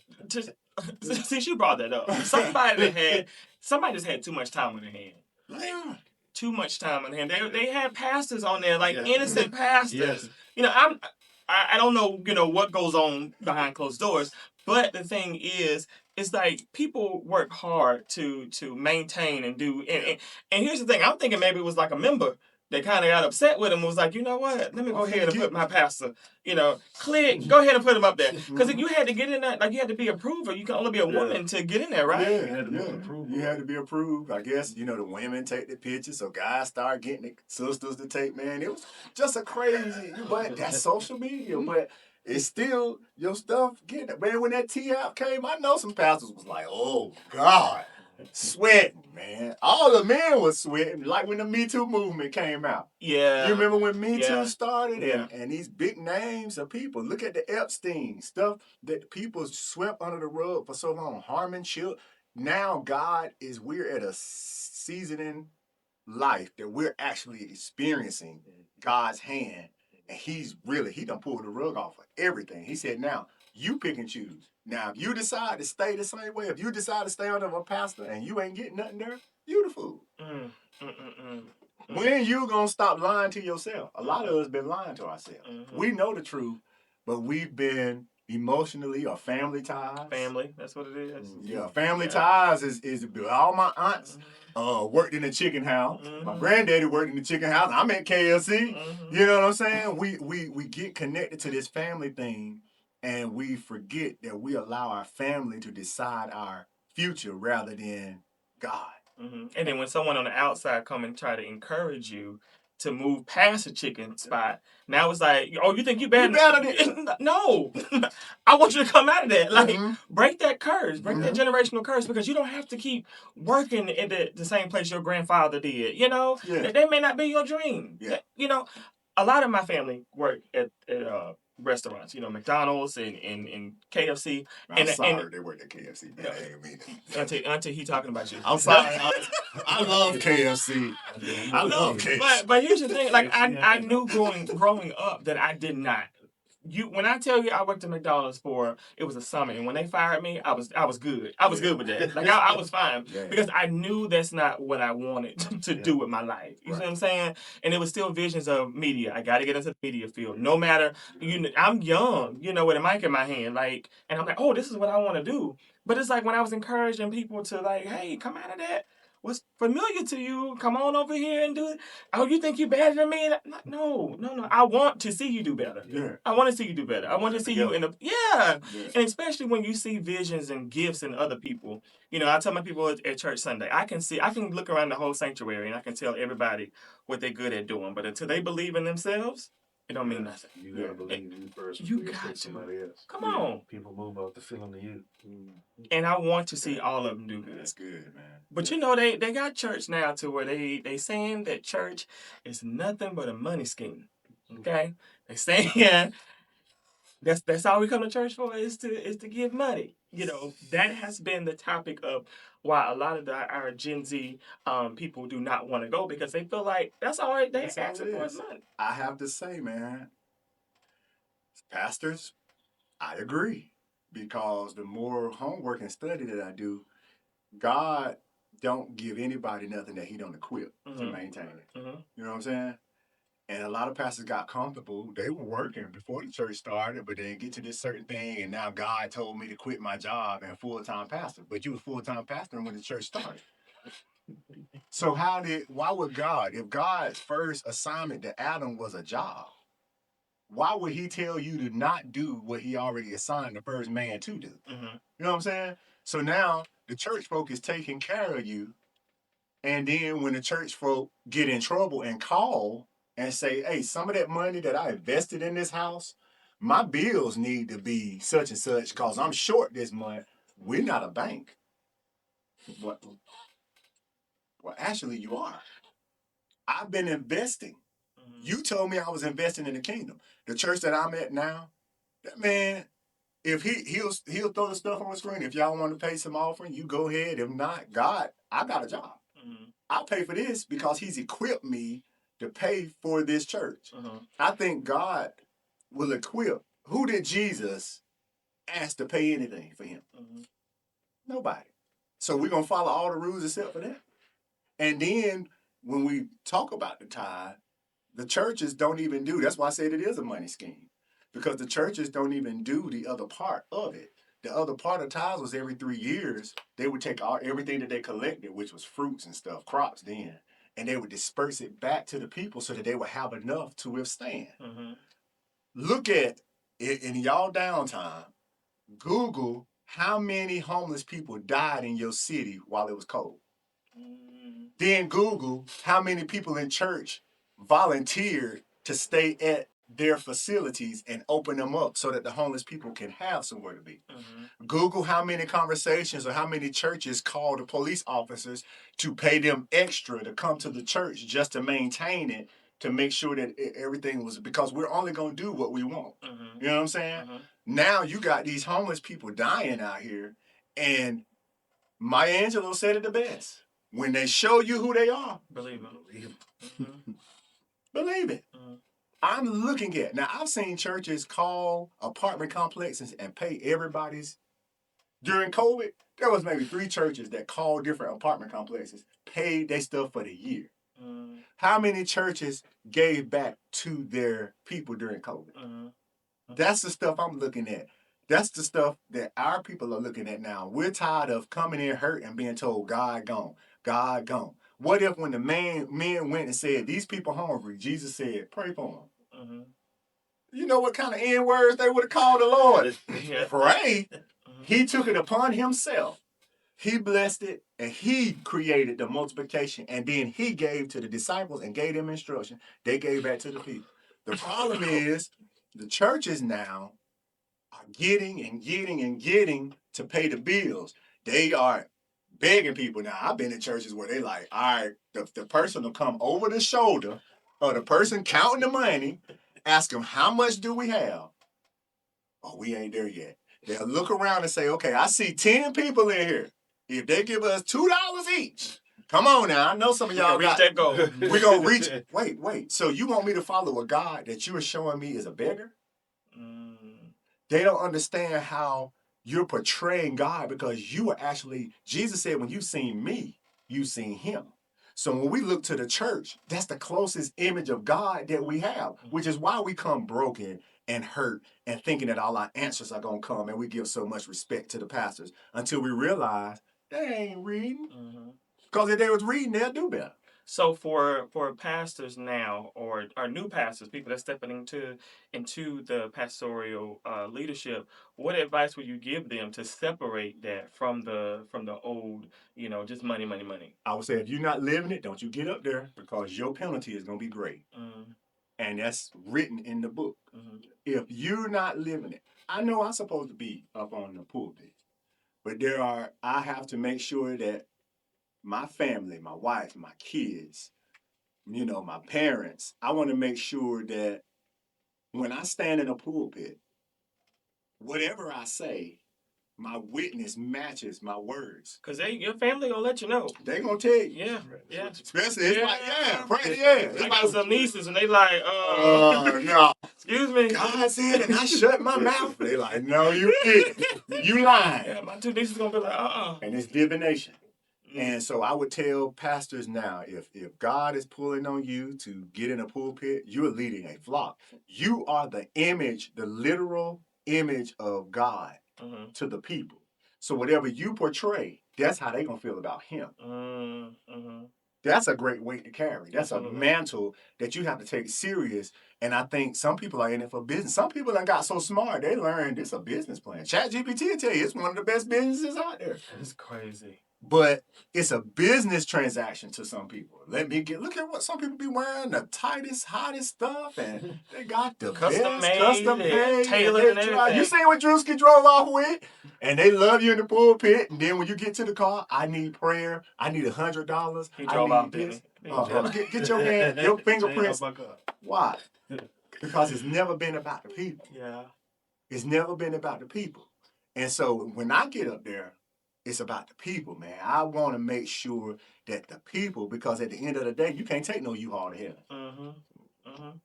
[SPEAKER 1] Since you brought that up, somebody just had too much time on their hand. Too much time on hand. They had pastors on there, like innocent pastors. You know, I don't know, you know, what goes on behind closed doors, but the thing is, it's like people work hard to maintain and do. And here's the thing, I'm thinking maybe it was like a member that kind of got upset with him, was like, you know what, let me go ahead and put my pastor, you know, go ahead and put him up there. Because if you had to get in that, like you had to be approved, or you can only be a woman to get in there, right?
[SPEAKER 2] You had to be approved. I guess, you know, the women take the pictures, so guys start getting the sisters to take, man. It was just a crazy, but that's social media, but it's still your stuff getting it. Man, when that T-app came, I know some pastors was like, oh, God. Sweating, man. All the men was sweating, like when the Me Too movement came out.
[SPEAKER 1] Yeah.
[SPEAKER 2] You remember when Me Too started? And these big names of people. Look at the Epstein stuff that people swept under the rug for so long. Harmon Chip. Now we're at a season in life that we're actually experiencing God's hand. And he done pulled the rug off of everything. He said, now, you pick and choose. Now, if you decide to stay the same way, if you decide to stay under a pastor and you ain't getting nothing there, you the fool. When you gonna stop lying to yourself? A lot of us been lying to ourselves. We know the truth, but we've been emotionally or family ties.
[SPEAKER 1] Family, that's what it is.
[SPEAKER 2] Yeah, family ties is all my aunts worked in the chicken house. My granddaddy worked in the chicken house. I'm at KFC. You know what I'm saying? We get connected to this family thing, and we forget that we allow our family to decide our future rather than God.
[SPEAKER 1] And then when someone on the outside come and try to encourage you to move past the chicken spot, now it's like, oh, you think you better? No, I want you to come out of that. Like, break that curse, break that generational curse, because you don't have to keep working in the same place your grandfather did. You know, that may not be your dream. You know, a lot of my family work at restaurants, McDonald's and KFC.
[SPEAKER 2] I'm
[SPEAKER 1] And
[SPEAKER 2] sorry they work at KFC. Man. I ain't mean it.
[SPEAKER 1] Until he talking about you.
[SPEAKER 2] I'm sorry. I love KFC. I love KFC.
[SPEAKER 1] But here's the thing, like I knew growing up that I did not. When I tell you I worked at McDonald's it was a summer, and when they fired me, I was good. I was good with that. Like I was fine because I knew that's not what I wanted to do with my life. You see what I'm saying? And it was still visions of media. I got to get into the media field. No matter I'm young, with a mic in my hand, like, and I'm like, oh, this is what I want to do. But it's like when I was encouraging people to like, hey, come out of that. What's familiar to you? Come on over here and do it. Oh, you think you're better than me? No. I want to see you do better.
[SPEAKER 2] Yeah.
[SPEAKER 1] I want to see you do better. I want to see you in yeah. And especially when you see visions and gifts in other people. I tell my people at church Sunday, I can look around the whole sanctuary and I can tell everybody what they're good at doing. But until they believe in themselves, it don't mean nothing.
[SPEAKER 3] You gotta believe you first.
[SPEAKER 1] You got to.
[SPEAKER 3] Somebody else.
[SPEAKER 1] Come on.
[SPEAKER 3] People move off the feeling of you.
[SPEAKER 1] And I want to see all of them do good.
[SPEAKER 2] That's good, man.
[SPEAKER 1] But they got church now to where they saying that church is nothing but a money scheme. Okay? They saying that's all we come to church for is to give money. That has been the topic of why a lot of our Gen Z people do not want to go, because they feel like that's all right. They asking for is money.
[SPEAKER 2] I have to say, man, pastors, I agree, because the more homework and study that I do, God don't give anybody nothing that He don't equip to maintain it.
[SPEAKER 1] Mm-hmm.
[SPEAKER 2] You know what I'm saying? And a lot of pastors got comfortable. They were working before the church started, but they get to this certain thing, and now God told me to quit my job and full-time pastor. But you were full-time pastor when the church started. So why would God, if God's first assignment to Adam was a job, why would He tell you to not do what He already assigned the first man to do?
[SPEAKER 1] Mm-hmm.
[SPEAKER 2] You know what I'm saying? So now the church folk is taking care of you, and then when the church folk get in trouble and call and say, hey, some of that money that I invested in this house, my bills need to be such and such because I'm short this month. We're not a bank. Well, actually, you are. I've been investing. Mm-hmm. You told me I was investing in the kingdom. The church that I'm at now, that man, if he'll throw the stuff on the screen. If y'all want to pay some offering, you go ahead. If not, God, I got a job. Mm-hmm. I'll pay for this because He's equipped me to pay for this church. Mm-hmm. I think God will equip. Who did Jesus ask to pay anything for Him? Mm-hmm. Nobody. So we're going to follow all the rules except for that. And then when we talk about the tithe, the churches don't even do. That's why I said it is a money scheme. Because the churches don't even do the other part of it. The other part of tithes was every 3 years, they would take everything that they collected, which was fruits and stuff, crops then, and they would disperse it back to the people so that they would have enough to withstand. Mm-hmm. Look at, in y'all downtime, Google how many homeless people died in your city while it was cold. Mm-hmm. Then Google how many people in church volunteered to stay at their facilities and open them up so that the homeless people can have somewhere to be. Mm-hmm. Google how many conversations or how many churches call the police officers to pay them extra to come to the church just to maintain it, to make sure that everything was, because we're only going to do what we want. Mm-hmm. You know what I'm saying? Mm-hmm. Now you got these homeless people dying out here, and Maya Angelou said it the best. When they show you who they are,
[SPEAKER 1] believe it.
[SPEAKER 2] Mm-hmm. Believe it. Mm-hmm. I'm looking at, now I've seen churches call apartment complexes and pay everybody's. During COVID, there was maybe 3 churches that called different apartment complexes, paid their stuff for the year. Mm. How many churches gave back to their people during COVID? Mm. That's the stuff I'm looking at. That's the stuff that our people are looking at now. We're tired of coming in hurt and being told, God gone, God gone. What if when the men went and said, these people hungry, Jesus said, pray for them. Mm-hmm. You know what kind of N-words they would have called the Lord? Pray. Mm-hmm. He took it upon Himself. He blessed it, and He created the multiplication, and then He gave to the disciples and gave them instruction. They gave back to the people. The problem is the churches now are getting to pay the bills. They are begging people now. I've been in churches where they like, all right, the person will come over the shoulder of the person counting the money, ask them, how much do we have? oh, we ain't there yet. They'll look around and say, okay, I see 10 people in here. If they give us $2 each, come on now. I know some of y'all
[SPEAKER 1] reach that goal.
[SPEAKER 2] We're going to reach. Wait. So you want me to follow a God that you are showing me is a beggar? They don't understand how you're portraying God because you are actually, Jesus said, when you've seen me, you've seen him. So when we look to the church, that's the closest image of God that we have, which is why we come broken and hurt and thinking that all our answers are going to come, and we give so much respect to the pastors until we realize they ain't reading. Because if they was reading, they'll do better.
[SPEAKER 1] So for pastors now, or new pastors, people that's stepping into the pastoral leadership, what advice would you give them to separate that from the old, just money?
[SPEAKER 2] I would say if you're not living it, don't you get up there, because your penalty is going to be great. And that's written in the book. If you're not living it, I know I'm supposed to be up on the pulpit, but I have to make sure that my family, my wife, my kids, my parents, I want to make sure that when I stand in a pulpit, whatever I say, my witness matches my words.
[SPEAKER 1] Because your family gonna let you know.
[SPEAKER 2] They gonna tell you.
[SPEAKER 1] Yeah.
[SPEAKER 2] Especially, it's like, It's
[SPEAKER 1] I got some nieces, and they like,
[SPEAKER 2] no.
[SPEAKER 1] Excuse me.
[SPEAKER 2] God said, and I shut my mouth. They like, no, you didn't. You lying.
[SPEAKER 1] Yeah, my two nieces gonna be like,
[SPEAKER 2] And it's divination. And so I would tell pastors now, if God is pulling on you to get in a pulpit, you're leading a flock. You are the image, the literal image of God to the people. So whatever you portray, that's how they going to feel about him. That's a great weight to carry. That's a mantle that you have to take serious. And I think some people are in it for business. Some people done got so smart, they learned it's a business plan. ChatGPT will tell you it's one of the best businesses out there.
[SPEAKER 1] It's crazy.
[SPEAKER 2] But it's a business transaction to some people. Look at what some people be wearing, the tightest, hottest stuff, and they got the
[SPEAKER 1] custom
[SPEAKER 2] made,
[SPEAKER 1] tailored and everything.
[SPEAKER 2] You seen what Drewski drove off with? And they love you in the pulpit, and then when you get to the car, I need prayer, I need $100.
[SPEAKER 1] He drove off,
[SPEAKER 2] this.
[SPEAKER 1] Get
[SPEAKER 2] your hand, your fingerprints. Why? Because it's never been about the people.
[SPEAKER 1] Yeah.
[SPEAKER 2] It's never been about the people. And so when I get up there, it's about the people, man. I want to make sure that the people, because at the end of the day, you can't take no U-Haul to heaven.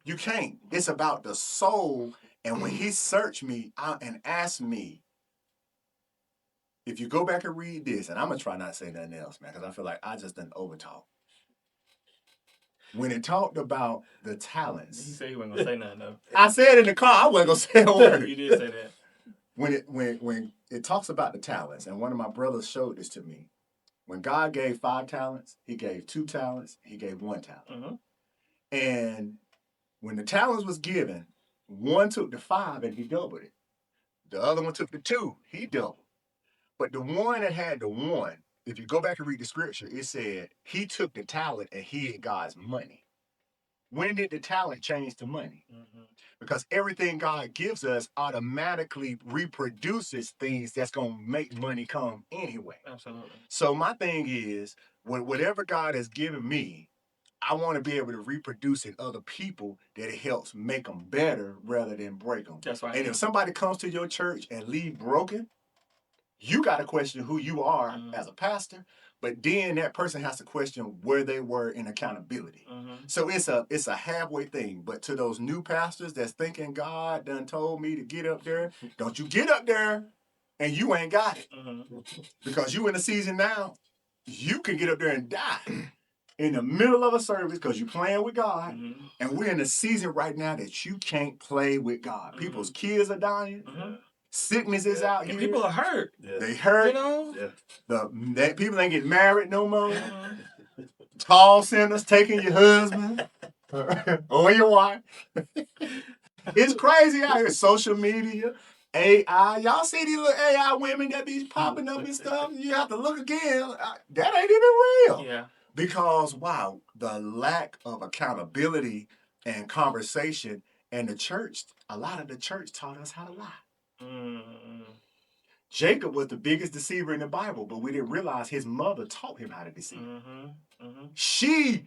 [SPEAKER 2] You can't. It's about the soul. And when he searched me out and asked me, if you go back and read this, and I'm going to try not to say nothing else, man, because I feel like I just done overtalk. When it talked about the talents.
[SPEAKER 1] He said he wasn't going to say nothing, though.
[SPEAKER 2] I said in the car, I wasn't going to say a word.
[SPEAKER 1] You did say that.
[SPEAKER 2] When it talks about the talents, and one of my brothers showed this to me, when God gave 5 talents, he gave 2 talents, he gave 1 talent. And when the talents was given, one took the 5 and he doubled it. The other one took the 2, he doubled. But the one that had the 1, if you go back and read the scripture, it said he took the talent and hid God's money. When did the talent change to money? Because everything God gives us automatically reproduces things that's going to make money come anyway.
[SPEAKER 1] Absolutely.
[SPEAKER 2] So my thing is, whatever God has given me, I want to be able to reproduce in other people that it helps make them better rather than break them.
[SPEAKER 1] That's right.
[SPEAKER 2] And if somebody comes to your church and leave broken, you got to question who you are as a pastor, but then that person has to question where they were in accountability. So it's a halfway thing. But to those new pastors that's thinking God done told me to get up there, don't you get up there and you ain't got it. Because you in the season now, you can get up there and die in the middle of a service because you're playing with God. And we're in a season right now that you can't play with God. People's kids are dying. Sickness is out here.
[SPEAKER 1] People are hurt.
[SPEAKER 2] They hurt.
[SPEAKER 1] You know?
[SPEAKER 2] People ain't getting married no more. Tall sinners taking your husband or your wife. It's crazy out here. Social media, AI. Y'all see these little AI women that be popping up and stuff? You have to look again. That ain't even real.
[SPEAKER 1] Yeah.
[SPEAKER 2] Because, wow, the lack of accountability and conversation, and the church, a lot of the church taught us how to lie. Jacob was the biggest deceiver in the Bible, but we didn't realize his mother taught him how to deceive. She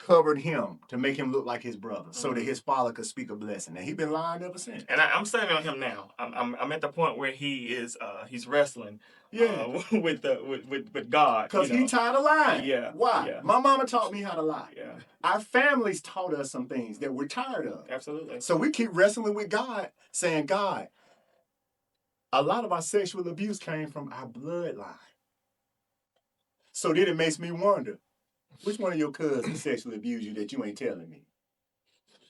[SPEAKER 2] covered him to make him look like his brother, so that his father could speak a blessing. And he been lying ever since.
[SPEAKER 1] And I'm studying on him now. I'm at the point where he is he's wrestling with God.
[SPEAKER 2] Because he tired of lying.
[SPEAKER 1] Yeah.
[SPEAKER 2] Why?
[SPEAKER 1] Yeah.
[SPEAKER 2] My mama taught me how to lie.
[SPEAKER 1] Yeah.
[SPEAKER 2] Our families taught us some things that we're tired of.
[SPEAKER 1] Absolutely.
[SPEAKER 2] So we keep wrestling with God, saying, God, a lot of our sexual abuse came from our bloodline. So then it makes me wonder, which one of your cousins sexually abused you that you ain't telling me?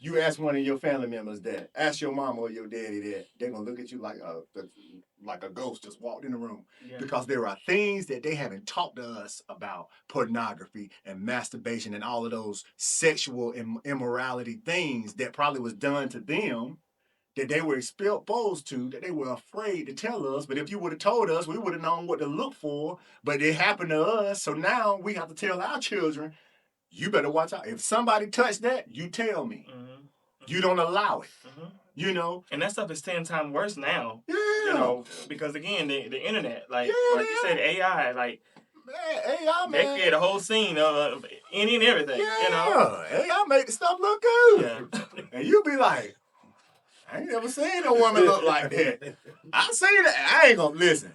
[SPEAKER 2] You ask one of your family members that, ask your mama or your daddy that, they're going to look at you like a ghost just walked in the room. Yeah. Because there are things that they haven't talked to us about, pornography and masturbation and all of those sexual immorality things that probably was done to them, that they were exposed to, that they were afraid to tell us. But if you would have told us, we would have known what to look for. But it happened to us. So now we have to tell our children, you better watch out. If somebody touched that, you tell me. Mm-hmm. You don't allow it. Mm-hmm. You know?
[SPEAKER 1] And that stuff is 10 times worse now.
[SPEAKER 2] Yeah.
[SPEAKER 1] You know, because again, the internet, like you said, AI, like,
[SPEAKER 2] man, AI, man.
[SPEAKER 1] They create a whole scene of any and everything.
[SPEAKER 2] Yeah.
[SPEAKER 1] You know?
[SPEAKER 2] AI make the stuff look good.
[SPEAKER 1] Yeah.
[SPEAKER 2] And you be like, I ain't never seen a woman look like that. I seen that. I ain't gonna listen.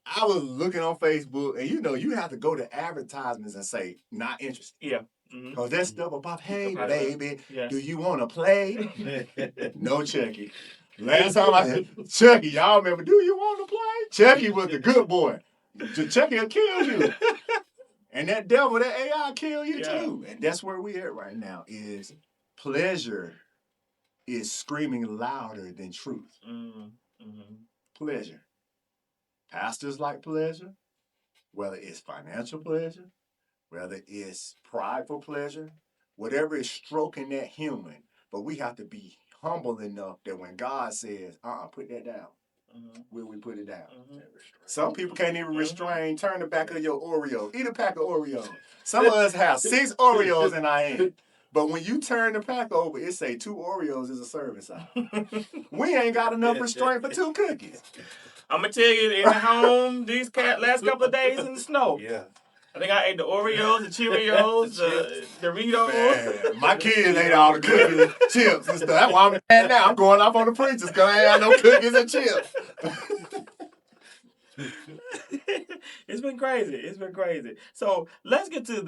[SPEAKER 2] I was looking on Facebook, and you have to go to advertisements and say, not interested.
[SPEAKER 1] Yeah.
[SPEAKER 2] Because that stuff about, hey, baby, do you want to play? No, Chucky. Last time I said, Chucky, y'all remember, do you want to play? Chucky was the good boy. Chucky will kill you. And that devil, that AI kill you too. And that's where we at right now, is pleasure is screaming louder than truth. Mm-hmm. Pleasure. Pastors like pleasure, whether it's financial pleasure, whether it's prideful pleasure, whatever is stroking that human. But we have to be humble enough that when God says, put that down, will we put it down? Mm-hmm. Some people can't even restrain. Turn the back of your Oreo. Eat a pack of Oreos. Some of us have 6 Oreos in our hand. But when you turn the pack over, it say 2 Oreos is a serving size. We ain't got enough restraint for 2 cookies.
[SPEAKER 1] I'm going to tell you, in the home, these last couple of days in the snow. Yeah. I think I ate the Oreos, the Cheerios, the Doritos.
[SPEAKER 2] Man, my kids ate all the cookies, chips, and stuff. That's why I'm mad now. I'm going off on the preachers because I ain't have no cookies and chips.
[SPEAKER 1] It's been crazy. It's been crazy. So let's get to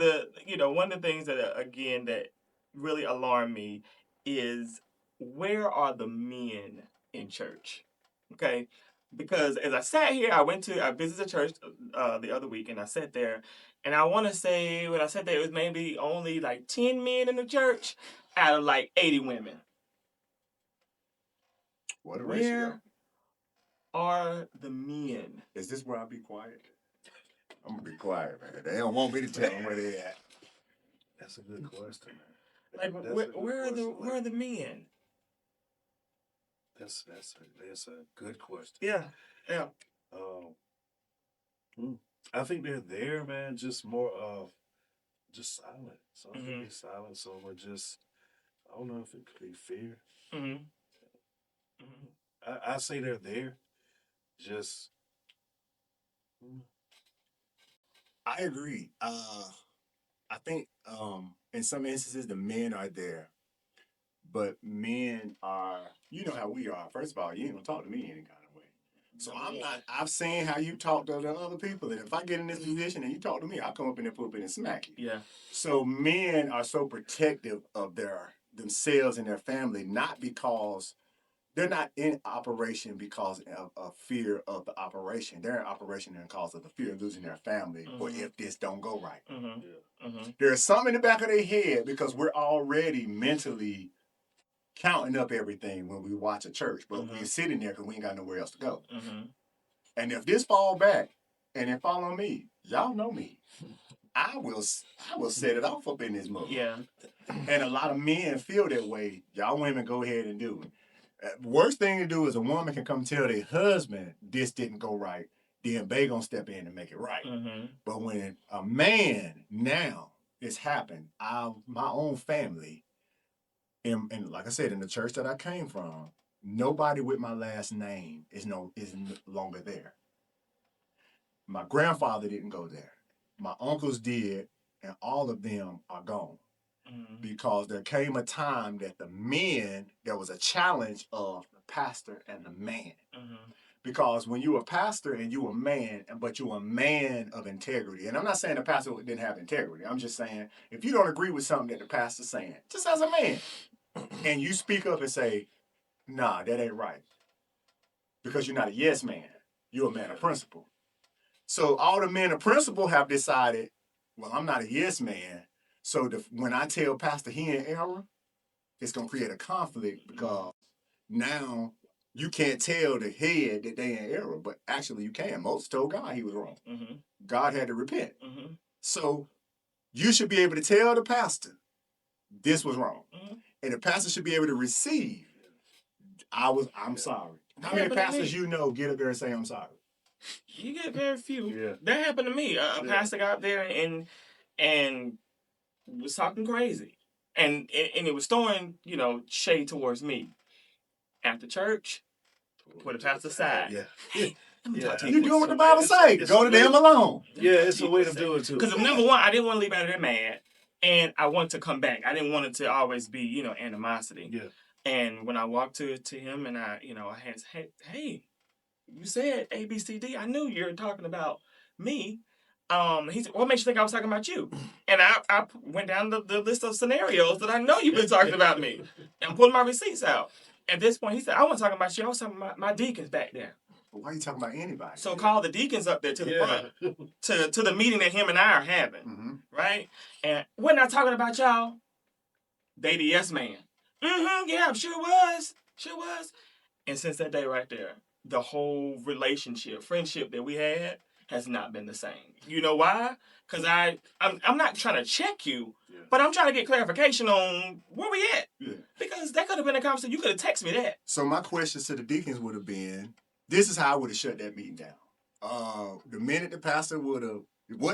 [SPEAKER 1] one of the things that, again, that really alarmed me is, where are the men in church? Okay? Because as I sat here, I visited a church the other week, and I sat there, and I want to say, when I sat there, it was maybe only like 10 men in the church out of like 80 women.
[SPEAKER 2] What a ratio.
[SPEAKER 1] Where are the men?
[SPEAKER 2] Is this where I be quiet? I'm going to be quiet, man. They don't want me to tell them where they at.
[SPEAKER 3] That's a good question, man.
[SPEAKER 1] Like, where are the men?
[SPEAKER 3] That's a good question.
[SPEAKER 1] Yeah.
[SPEAKER 3] I think they're there, man. Just more of just silent. Some could be silent. Some are just, I don't know if it could be fear. Mm-hmm. I say they're there. Just.
[SPEAKER 2] I agree. I think in some instances the men are there, but men are, you know how we are. First of all, you ain't gonna talk to me any kind of way. So I've seen how you talk to the other people, and if I get in this position and you talk to me, I'll come up in the pulpit and smack you. Yeah. So men are so protective of themselves and their family, not because they're not in operation because of fear of the operation. They're in operation because of the fear of losing their family, or if this don't go right. Mm-hmm. Yeah. Mm-hmm. There's something in the back of their head because we're already mentally counting up everything when we watch a church, but we're sitting there because we ain't got nowhere else to go. Mm-hmm. And if this fall back and it fall on me, y'all know me. I will set it off up in this mode. Yeah. And a lot of men feel that way. Y'all women go ahead and do it. Worst thing to do is a woman can come tell their husband this didn't go right, then they gonna step in and make it right. Mm-hmm. But when a man now, it's happened, my own family, and like I said, in the church that I came from, nobody with my last name is no longer there. My grandfather didn't go there. My uncles did, and all of them are gone. because there came a time that there was a challenge of the pastor and the man. Because when you a pastor and you a man, but you a man of integrity, and I'm not saying the pastor didn't have integrity. I'm just saying if you don't agree with something that the pastor's saying, just as a man, and you speak up and say, nah, that ain't right. Because you're not a yes man. You're a man of principle. So all the men of principle have decided, well, I'm not a yes man. So when I tell pastor he in error, it's going to create a conflict because now you can't tell the head that they in error, but actually you can. Moses told God he was wrong. God had to repent. So you should be able to tell the pastor this was wrong. And the pastor should be able to receive, I'm sorry. How many pastors you know get up there and say, I'm sorry?
[SPEAKER 1] You get very few. Yeah. That happened to me. A pastor got up there and was talking crazy. And it was throwing, shade towards me. After church, put the pastor aside.
[SPEAKER 3] Yeah.
[SPEAKER 1] Hey, let me talk to
[SPEAKER 2] you doing what the Bible say. Go to them alone.
[SPEAKER 3] Yeah, it's a way to do it too.
[SPEAKER 1] Because number one, I didn't want to leave out of there mad. And I wanted to come back. I didn't want it to always be, animosity. Yeah. And when I walked to him and I had, hey, you said A, B, C, D. I knew you were talking about me. He said, what makes you think I was talking about you? And I went down the list of scenarios that I know you've been talking about me. And I'm pulling my receipts out. At this point, he said, I wasn't talking about you. I was talking about my deacons back there.
[SPEAKER 2] Well, why are you talking about anybody?
[SPEAKER 1] So call the deacons up there to the front, to the meeting that him and I are having, right? And we're not talking about y'all. They the yes man. Yeah, sure was. And since that day right there, the whole relationship, friendship that we had has not been the same. You know why? Because I'm not trying to check you, but I'm trying to get clarification on where we at. Yeah. Because that could have been a conversation. You could have texted me that.
[SPEAKER 2] So my questions to the deacons would have been, this is how I would have shut that meeting down. The minute the pastor wasn't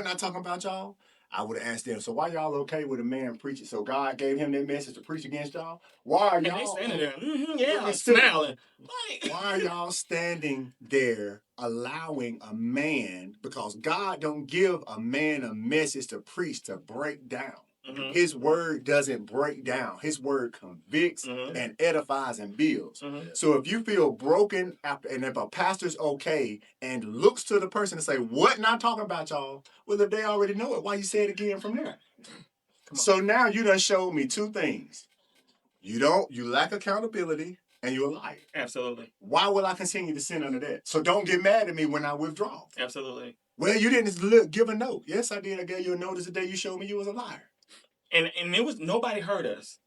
[SPEAKER 2] I talking about y'all, I would have asked them, so why y'all okay with a man preaching? So God gave him that message to preach against y'all? Why are y'all...
[SPEAKER 1] And they standing there, smiling.
[SPEAKER 2] Why are y'all standing there allowing a man, because God don't give a man a message to preach to break down. His word doesn't break down. His word convicts and edifies and builds. So if you feel broken and if a pastor's okay and looks to the person and say, what not talking about y'all? Well, if they already know it, why you say it again from there? So now you done showed me two things. You lack accountability and you're a liar.
[SPEAKER 1] Absolutely.
[SPEAKER 2] Why will I continue to sin under that? So don't get mad at me when I withdraw.
[SPEAKER 1] Absolutely.
[SPEAKER 2] Well, you didn't give a note. Yes, I did. I gave you a notice the day you showed me you was a liar.
[SPEAKER 1] And it was, nobody heard us.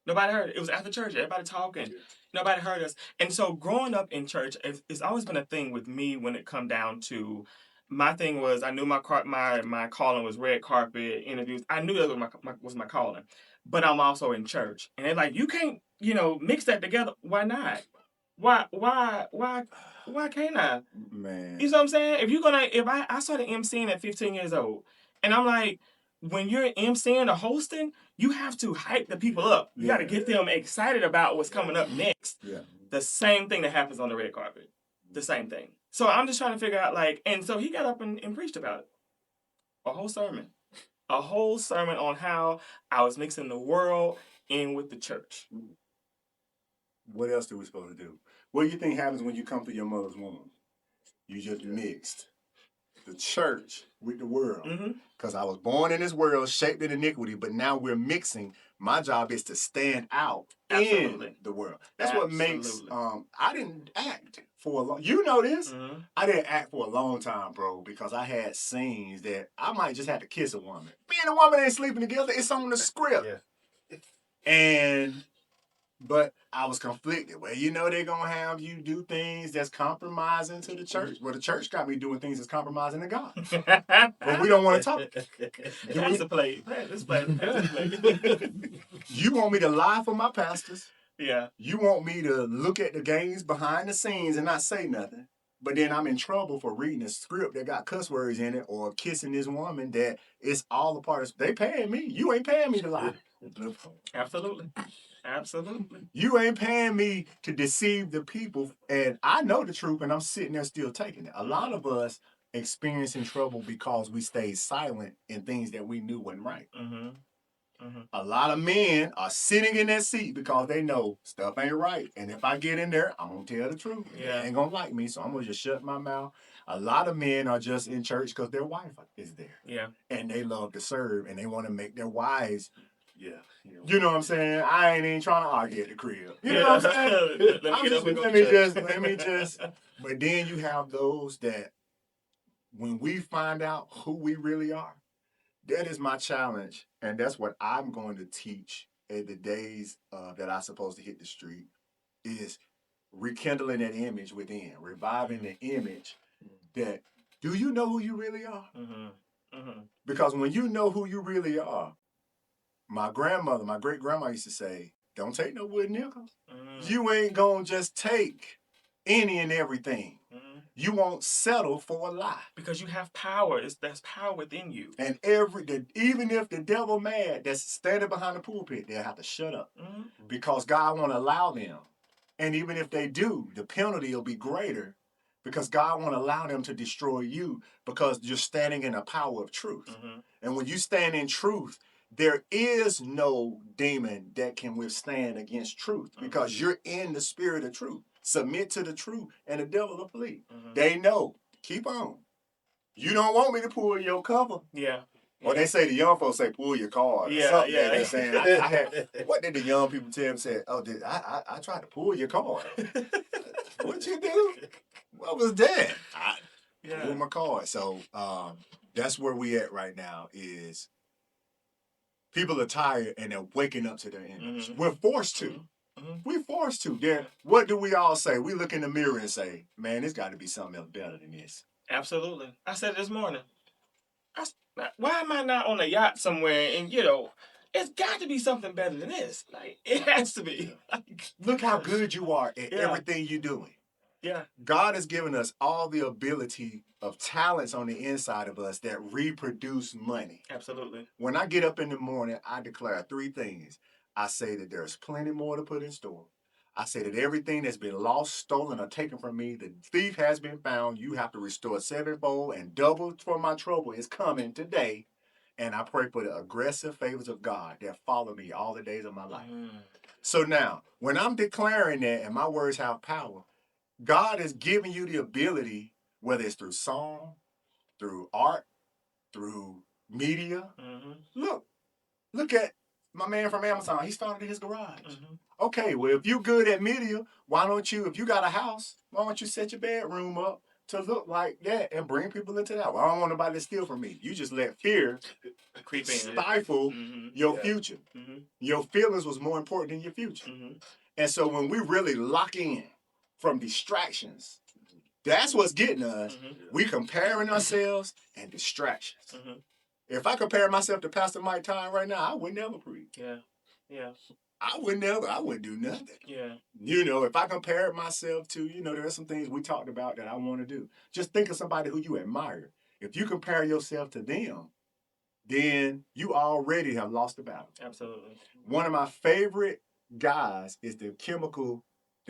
[SPEAKER 1] Nobody heard it. It was after church. Everybody talking. Yeah. Nobody heard us. And so growing up in church, it's always been a thing with me when it come down to, my thing was, I knew my calling was red carpet interviews. I knew that was my calling. But I'm also in church. And they're like, you can't, mix that together. Why not? Why can't I?
[SPEAKER 2] Man.
[SPEAKER 1] You know what I'm saying? If I started emceeing at 15 years old, and I'm like, when you're emceeing or hosting, you have to hype the people up. You got to get them excited about what's coming up next. Yeah. The same thing that happens on the red carpet. The same thing. So I'm just trying to figure out, and so he got up and preached about it. A whole sermon. A whole sermon on how I was mixing the world in with the church.
[SPEAKER 2] What else are we supposed to do? What do you think happens when you come through your mother's womb? You just mixed the church with the world. Because I was born in this world, shaped in iniquity, but now we're mixing. My job is to stand out in the world. That's what makes, I didn't act for a long, you know this, I didn't act for a long time, bro, because I had scenes that I might just have to kiss a woman. Me and a woman ain't sleeping together, it's on the script. Yeah. But I was conflicted. Well, they're going to have you do things that's compromising to the church. Well, the church got me doing things that's compromising to God. But we don't want to talk.
[SPEAKER 1] Let's play.
[SPEAKER 2] You want me to lie for my pastors.
[SPEAKER 1] Yeah.
[SPEAKER 2] You want me to look at the games behind the scenes and not say nothing. But then I'm in trouble for reading a script that got cuss words in it or kissing this woman that it's all a part of. They paying me. You ain't paying me to lie.
[SPEAKER 1] Absolutely. Absolutely.
[SPEAKER 2] You ain't paying me to deceive the people. And I know the truth, and I'm sitting there still taking it. A lot of us experiencing trouble because we stayed silent in things that we knew wasn't right. A lot of men are sitting in that seat because they know stuff ain't right. And if I get in there, I'm going to tell the truth.
[SPEAKER 1] Yeah.
[SPEAKER 2] They ain't going to like me, so I'm going to just shut my mouth. A lot of men are just in church because their wife is there.
[SPEAKER 1] Yeah.
[SPEAKER 2] And they love to serve, and they want to make their wives.
[SPEAKER 3] Yeah.
[SPEAKER 2] You know what I'm saying? I ain't even trying to argue at the crib. You know what I'm saying? Let me just. But then you have those that when we find out who we really are, that is my challenge, and that's what I'm going to teach in the days that I'm supposed to hit the street, is rekindling that image within, reviving the image that, do you know who you really are? Because when you know who you really are, my grandmother, my great-grandma used to say, don't take no wood nickels. You ain't going to just take any and everything. You won't settle for a lie.
[SPEAKER 1] Because you have power. There's power within you.
[SPEAKER 2] And even if the devil mad that's standing behind the pulpit, they'll have to shut up. Because God won't allow them. And even if they do, the penalty will be greater because God won't allow them to destroy you because you're standing in the power of truth. And when you stand in truth, there is no demon that can withstand against truth because you're in the spirit of truth. Submit to the truth and the devil will flee. They know. Keep on. You don't want me to pull your cover.
[SPEAKER 1] Yeah.
[SPEAKER 2] Or they say, the young folks say, pull your card.
[SPEAKER 1] Yeah,
[SPEAKER 2] Something
[SPEAKER 1] yeah.
[SPEAKER 2] they're saying. What did the young people tell me? Said, oh, I tried to pull your card. What you do? What was that? I pulled my card. So that's where we at right now is people are tired and they're waking up to their image. We're forced to. We're forced to. Then what do we all say? We look in the mirror and say, man, there's got to be something else better than this.
[SPEAKER 1] Absolutely. I said it this morning. Why am I not on a yacht somewhere? And it's got to be something better than this. Like it has to be.
[SPEAKER 2] Look how good you are at everything you're doing.
[SPEAKER 1] Yeah.
[SPEAKER 2] God has given us all the ability of talents on the inside of us that reproduce money.
[SPEAKER 1] Absolutely.
[SPEAKER 2] When I get up in the morning, I declare 3 things. I say that there's plenty more to put in store. I say that everything that's been lost, stolen, or taken from me, the thief has been found. You have to restore 7-fold and double for my trouble is coming today. And I pray for the aggressive favors of God that follow me all the days of my life. So now, when I'm declaring that and my words have power, God is giving you the ability, whether it's through song, through art, through media. Look at my man from Amazon. He started in his garage. Okay, well, if you're good at media, why don't you, if you got a house, why don't you set your bedroom up to look like that and bring people into that? Well, I don't want nobody to steal from me. You just let fear
[SPEAKER 1] creep in,
[SPEAKER 2] stifle your future. Your feelings was more important than your future. And so when we really lock in from distractions, that's what's getting us. We comparing ourselves and distractions. If I compare myself to Pastor Mike Tyne right now, I would never preach.
[SPEAKER 1] Yeah.
[SPEAKER 2] I wouldn't do nothing.
[SPEAKER 1] Yeah.
[SPEAKER 2] If I compare myself to, there are some things we talked about that I want to do. Just think of somebody who you admire. If you compare yourself to them, then you already have lost the battle.
[SPEAKER 1] Absolutely.
[SPEAKER 2] One of my favorite guys is the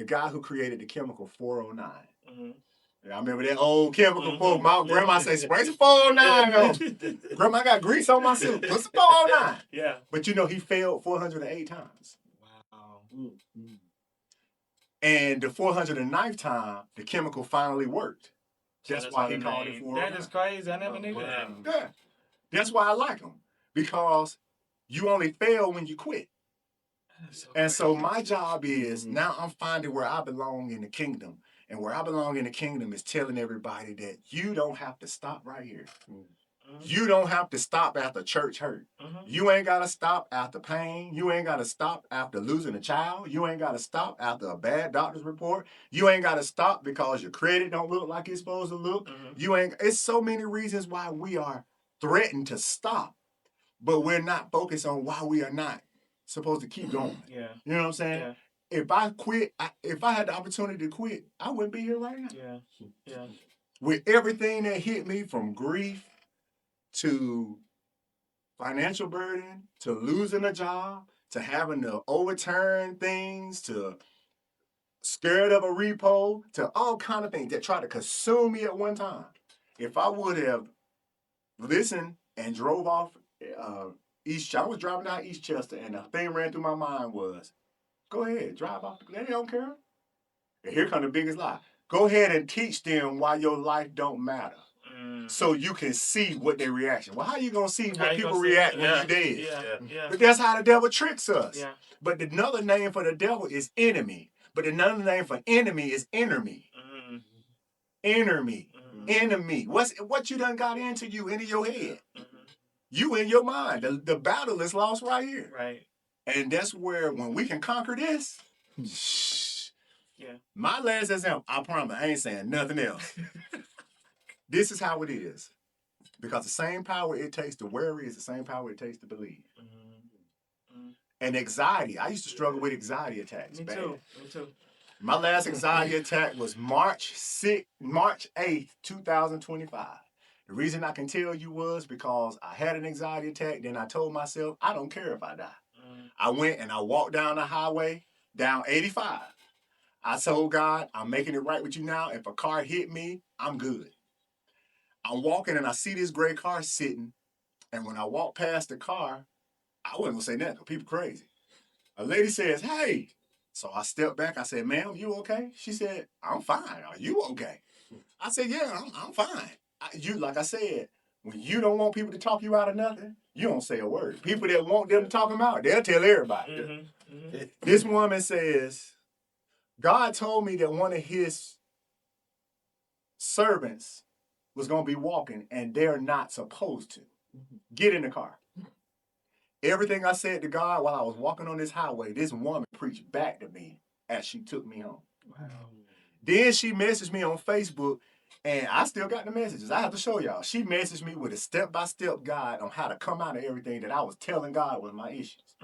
[SPEAKER 2] guy who created the chemical 409. I remember that old chemical folk. My grandma say, spray some 409 on. Grandma, I got grease on my suit. Put some 409.
[SPEAKER 1] Yeah.
[SPEAKER 2] But he failed 408 times.
[SPEAKER 1] Wow.
[SPEAKER 2] And the 409th time, the chemical finally worked. That's why he called it 409.
[SPEAKER 1] That is crazy. I never knew that.
[SPEAKER 2] Yeah. That's why I like him. Because you only fail when you quit. So my job is, now I'm finding where I belong in the kingdom. And where I belong in the kingdom is telling everybody that you don't have to stop right here. You don't have to stop after church hurt. You ain't got to stop after pain. You ain't got to stop after losing a child. You ain't got to stop after a bad doctor's report. You ain't got to stop because your credit don't look like it's supposed to look. It's so many reasons why we are threatened to stop, but we're not focused on why we are not supposed to keep going.
[SPEAKER 1] Yeah.
[SPEAKER 2] You know what I'm saying?
[SPEAKER 1] Yeah.
[SPEAKER 2] If I quit, if I had the opportunity to quit, I wouldn't be here right now.
[SPEAKER 1] Yeah.
[SPEAKER 2] With everything that hit me from grief to financial burden, to losing a job, to having to overturn things, to scared of a repo, to all kind of things that try to consume me at one time. If I would have listened and drove off I was driving down East Chester, and the thing ran through my mind was, go ahead, drive off. They don't care. And here come the biggest lie. Go ahead and teach them why your life don't matter. So you can see what their reaction. Well, how you gonna see what people react when you dead?
[SPEAKER 1] Yeah.
[SPEAKER 2] But that's how the devil tricks us.
[SPEAKER 1] Yeah.
[SPEAKER 2] But another name for the devil is enemy. But another name for enemy is enemy. Enemy. Enemy. What you done got into you into your head? You in your mind. The battle is lost right here.
[SPEAKER 1] Right.
[SPEAKER 2] And that's where when we can conquer this.
[SPEAKER 1] Yeah.
[SPEAKER 2] My last example, I promise, I ain't saying nothing else. This is how it is. Because the same power it takes to worry is the same power it takes to believe. And anxiety. I used to struggle with anxiety attacks.
[SPEAKER 1] Me too.
[SPEAKER 2] My last anxiety attack was March 8th, 2025. The reason I can tell you was because I had an anxiety attack. Then I told myself, I don't care if I die. I went and I walked down the highway, down 85. I told God, I'm making it right with you now. If a car hit me, I'm good. I'm walking and I see this gray car sitting. And when I walk past the car, I wasn't going to say nothing because people crazy. A lady says, hey. So I stepped back. I said, ma'am, you okay? She said, I'm fine. Are you okay? I said, yeah, I'm fine. Like I said, when you don't want people to talk you out of nothing, you don't say a word. People that want them to talk them out, they'll tell everybody. This woman says, God told me that one of his servants was going to be walking and they're not supposed to. Get in the car. Everything I said to God while I was walking on this highway, this woman preached back to me as she took me home. Wow. Then she messaged me on Facebook, and I still got the messages. I have to show y'all. She messaged me with a step-by-step guide on how to come out of everything that I was telling God was my issues.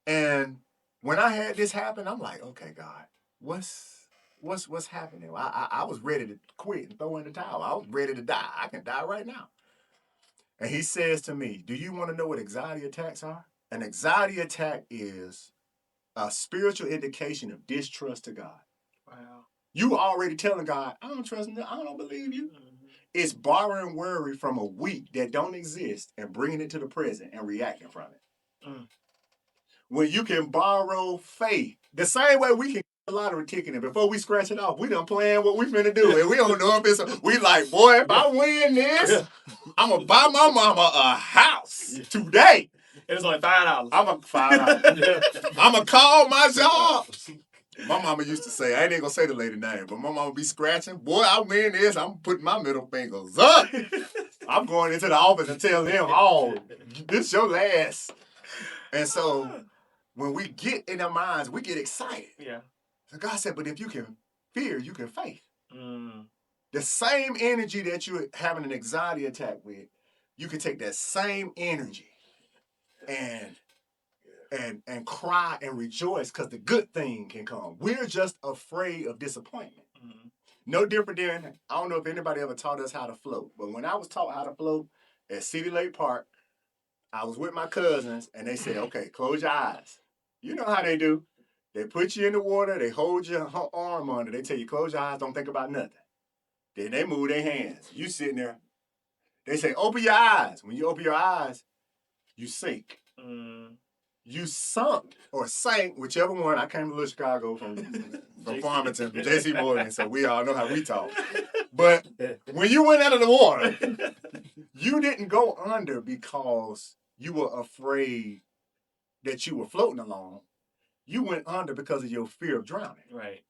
[SPEAKER 2] And when I had this happen, I'm like, okay, God, what's happening? I was ready to quit and throw in the towel. I was ready to die. I can die right now. And he says to me, do you want to know what anxiety attacks are? An anxiety attack is a spiritual indication of distrust to God. Wow. You already telling God, I don't trust him. I don't believe you. It's borrowing worry from a week that don't exist and bringing it to the present and reacting from it. When you can borrow faith, the same way we can get a lottery ticket and before we scratch it off, we done plan what we finna do. And we don't know if it's, we like, boy, if I win this, I'm going to buy my mama a house today.
[SPEAKER 1] It's only $5.
[SPEAKER 2] I'm going to call my job. My mama used to say, I ain't going to say the lady name, but my mama be scratching. Boy, I win this, I'm putting my middle fingers up. I'm going into the office and telling them, oh, this your last. And so when we get in our minds, we get excited. Yeah. So God said, but if you can fear, you can faith. The same energy that you're having an anxiety attack with, you can take that same energy and cry and rejoice because the good thing can come. We're just afraid of disappointment. No different than, I don't know if anybody ever taught us how to float, but when I was taught how to float at City Lake Park, I was with my cousins and they said, okay, close your eyes. You know how they do. They put you in the water, they hold your arm under, they tell you, close your eyes, don't think about nothing. Then they move their hands. You sitting there. They say, open your eyes. When you open your eyes, you sink. You sunk or sank, whichever one. I came to Little Chicago from Farmington, from J.C. Morgan, so we all know how we talk. But when you went out of the water, you didn't go under because you were afraid that you were floating along. You went under because of your fear of drowning. Right.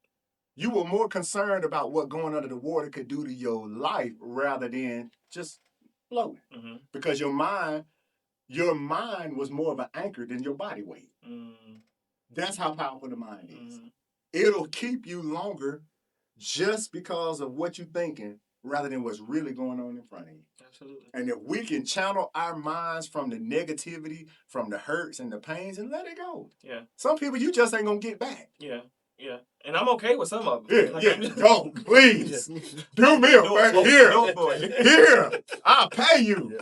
[SPEAKER 2] You were more concerned about what going under the water could do to your life rather than just floating. Because your mind was more of an anchor than your body weight. That's how powerful the mind is. It'll keep you longer just because of what you're thinking rather than what's really going on in front of you. Absolutely. And if we can channel our minds from the negativity, from the hurts and the pains and let it go. Yeah. Some people you just ain't going to get back. Yeah. Yeah. And I'm okay with some of them. Yeah, go, please. Do me a favor. Here. Here. I'll pay you.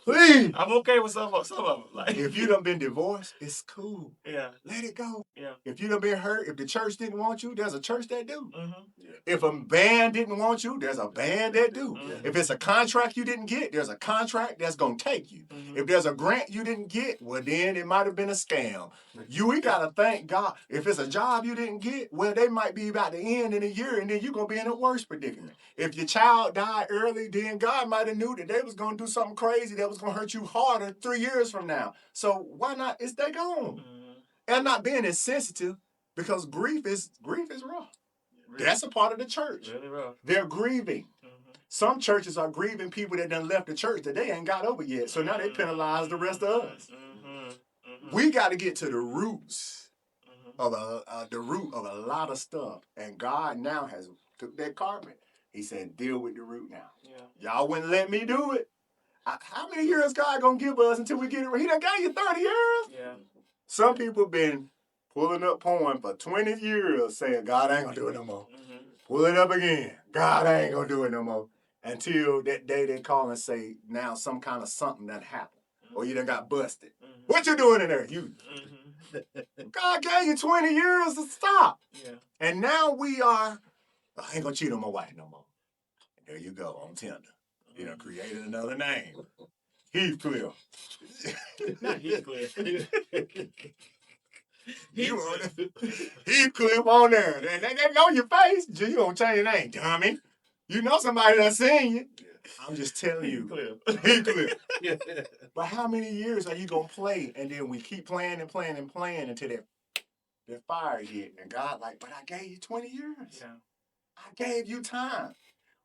[SPEAKER 2] Please.
[SPEAKER 1] I'm okay with some of them. Like,
[SPEAKER 2] If you done been divorced, it's cool.
[SPEAKER 1] yeah,
[SPEAKER 2] Let it go.
[SPEAKER 1] yeah.
[SPEAKER 2] If you done been hurt, if the church didn't want you, there's a church that do.
[SPEAKER 1] Mm-hmm.
[SPEAKER 2] If a band didn't want you, there's a band that do.
[SPEAKER 1] Mm-hmm.
[SPEAKER 2] If it's a contract you didn't get, there's a contract that's gonna take you.
[SPEAKER 1] Mm-hmm.
[SPEAKER 2] If there's a grant you didn't get, well then it might have been a scam. We gotta thank God. If it's a job you didn't get, well they might be about to end in a year and then you're gonna be in a worse predicament. If your child died early, then God might have knew that they was gonna do something crazy that was gonna hurt you harder 3 years from now. So why not? It's they gone.
[SPEAKER 1] Mm-hmm.
[SPEAKER 2] And not being insensitive because grief is rough.
[SPEAKER 1] Really,
[SPEAKER 2] That's a part of the church.
[SPEAKER 1] really rough.
[SPEAKER 2] They're grieving.
[SPEAKER 1] Mm-hmm.
[SPEAKER 2] Some churches are grieving people that done left the church that they ain't got over yet. So now they penalize the rest of us.
[SPEAKER 1] Mm-hmm. Mm-hmm.
[SPEAKER 2] We got to get to the roots
[SPEAKER 1] Mm-hmm.
[SPEAKER 2] of the root of a lot of stuff. And God now has took that carpet. He said, deal with the root now.
[SPEAKER 1] Yeah.
[SPEAKER 2] Y'all wouldn't let me do it. How many years God gonna give us until we get it? He done gave you 30 years.
[SPEAKER 1] Yeah.
[SPEAKER 2] Some people been pulling up porn for 20 years saying, God ain't gonna do it no more.
[SPEAKER 1] Mm-hmm.
[SPEAKER 2] Pull it up again. God ain't gonna do it no more. Until that day they call and say, now some kind of something done happened. Or you done got busted.
[SPEAKER 1] Mm-hmm.
[SPEAKER 2] What you doing in there? You.
[SPEAKER 1] Mm-hmm.
[SPEAKER 2] God gave you 20 years to stop.
[SPEAKER 1] Yeah.
[SPEAKER 2] And now we are, I ain't gonna cheat on my wife no more. And there you go, on Tinder. You done created another name. Heathcliff.
[SPEAKER 1] Not Heathcliff.
[SPEAKER 2] You on it. Heathcliff on there. They know your face. You gonna change your name, dummy. You know somebody done seen you. I'm just telling you. Heathcliff. But how many years are you gonna play? And then we keep playing and playing and playing until that fire hit. And God like, but I gave you 20 years.
[SPEAKER 1] Yeah.
[SPEAKER 2] I gave you time.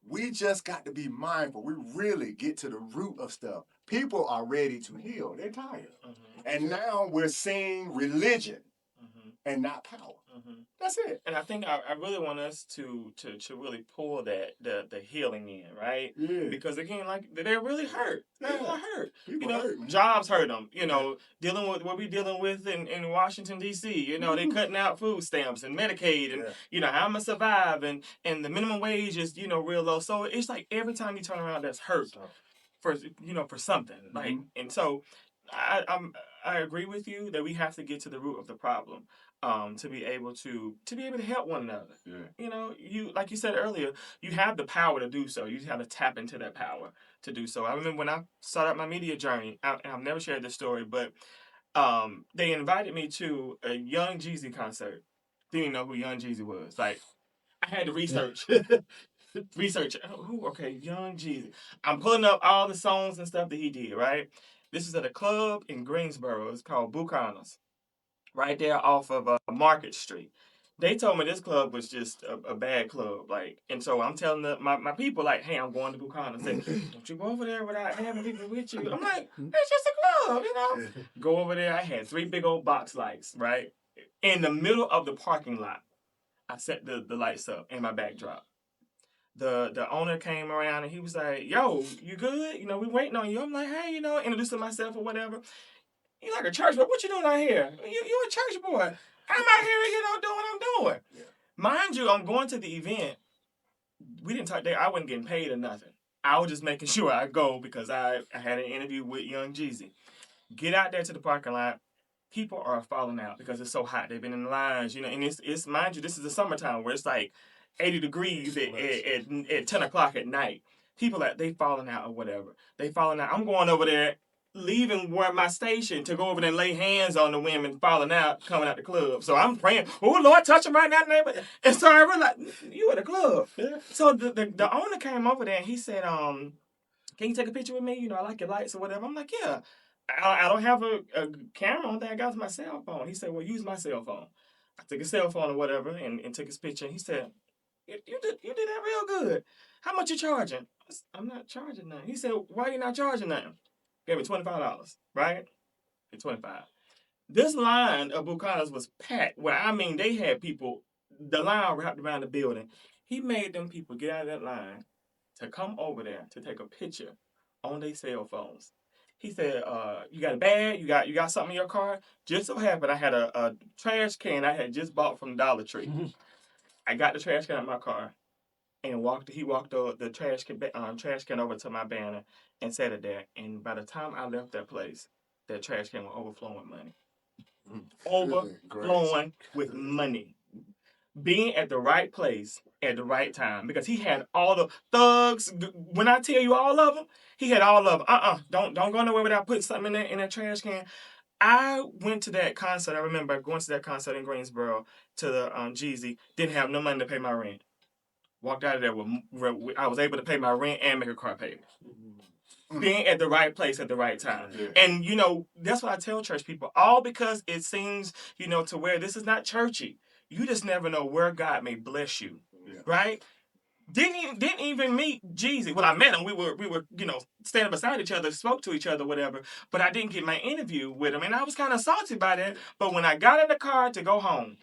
[SPEAKER 2] We just got to be mindful. We really get to the root of stuff. People are ready to heal. They're tired.
[SPEAKER 1] Mm-hmm.
[SPEAKER 2] And now we're seeing religion
[SPEAKER 1] Mm-hmm.
[SPEAKER 2] and not power.
[SPEAKER 1] Mm-hmm.
[SPEAKER 2] That's it.
[SPEAKER 1] And I think I really want us to really pull the healing in, right?
[SPEAKER 2] Yeah.
[SPEAKER 1] Because again, like they're really hurt. People are hurt.
[SPEAKER 2] People
[SPEAKER 1] You know,
[SPEAKER 2] hurt, man.
[SPEAKER 1] jobs hurt them. You know, dealing with what we're dealing with in Washington D.C. You know, they cutting out food stamps and Medicaid, and you know how I'm gonna survive, and the minimum wage is real low. So it's like every time you turn around, that's hurt for something. Like, and so I agree with you that we have to get to the root of the problem. To be able to help one another.
[SPEAKER 2] Yeah.
[SPEAKER 1] You know, you like you said earlier, you have the power to do so. You have to tap into that power to do so. I remember when I started my media journey, and I've never shared this story, but they invited me to a Young Jeezy concert. Didn't even know who Young Jeezy was. Like, I had to research. Okay, Young Jeezy. I'm pulling up all the songs and stuff that he did, right? This is at a club in Greensboro. It's called Buchanan's. Right there off of Market Street. They told me this club was just a bad club, like, and so I'm telling my people, like, hey, I'm going to Buchanan. Say, don't you go over there without having people with you. I'm like, it's just a club, you know. Go over there. I had 3 big old box lights, right, in the middle of the parking lot. I set the lights up in my backdrop. The owner came around and he was like, yo, you good? You know, we waiting on you. I'm like, hey, you know, introducing myself or whatever. You like a church boy? What you doing out here? You a church boy? I'm out here, doing what I'm doing. Yeah. Mind you, I'm going to the event. We didn't talk there. I wasn't getting paid or nothing. I was just making sure I go because I had an interview with Young Jeezy. Get out there to the parking lot. People are falling out because it's so hot. They've been in lines, you know, and it's mind you, this is the summertime where it's like 80 degrees at 10 o'clock at night. People they falling out or whatever. They falling out. I'm going over there, leaving where my station to go over there and lay hands on the women falling out, coming out the club. So I'm praying, oh Lord, touch them right now, neighbor. And so I realized, you at the club. So the owner came over there and he said, can you take a picture with me? You know, I like your lights or whatever. I'm like, yeah. I don't have a camera. Only thing I got is my cell phone. He said, well, use my cell phone. I took his cell phone or whatever and took his picture. And he said, you did that real good. How much you charging? I'm not charging nothing. He said, why are you not charging nothing? Gave me $25, right? $25. This line of Buchanan's was packed. Where I mean, they had people, the line wrapped around the building. He made them people get out of that line to come over there to take a picture on their cell phones. He said, you got a bag? You got something in your car? Just so happened I had a trash can I had just bought from Dollar Tree. I got the trash can out of my car. and he walked the trash can over to my banner and set it there. And by the time I left that place, that trash can was overflowing with money. Overflowing with money. Being at the right place at the right time, because he had all the thugs. When I tell you all of them, he had all of them. Don't go nowhere without putting something in that trash can. I went to that concert. I remember going to that concert in Greensboro to the Jeezy. Didn't have no money to pay my rent. Walked out of there with I was able to pay my rent and make a car payment. Being at the right place at the right time.
[SPEAKER 2] Yeah.
[SPEAKER 1] And, you know, that's what I tell church people. All because it seems, you know, to where this is not churchy. You just never know where God may bless you.
[SPEAKER 2] Yeah.
[SPEAKER 1] Right? Didn't even meet Jeezy. Well, I met him. We were, you know, standing beside each other, spoke to each other, whatever. But I didn't get my interview with him. And I was kind of salty by that. But when I got in the car to go home,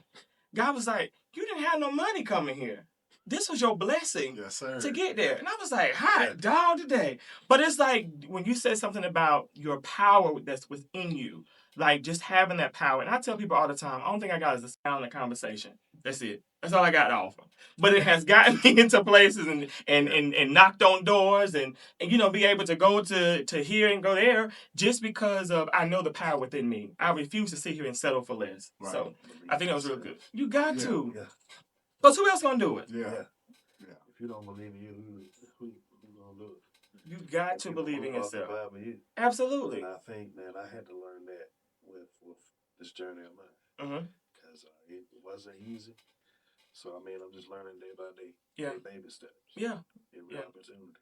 [SPEAKER 1] God was like, you didn't have no money coming here. This was your blessing to get there. And I was like, hot dog today. But it's like when you said something about your power that's within you, like just having that power. And I tell people all the time, I don't think I got is the sound of the conversation. That's it. That's all I got to offer. But it has gotten me into places and knocked on doors and you know, be able to go to here and go there just because of I know the power within me. I refuse to sit here and settle for less. Right. So I think that was real good. You got to. Yeah. Because who else gonna do it?
[SPEAKER 3] Yeah. If you don't believe in you, who gonna do it?
[SPEAKER 1] You got to believe in yourself. Absolutely.
[SPEAKER 3] And I think, man, I had to learn that with this journey of mine. Because it wasn't easy. So, I mean, I'm just learning day by day. Yeah. Baby steps.
[SPEAKER 1] Yeah.
[SPEAKER 3] Every opportunity.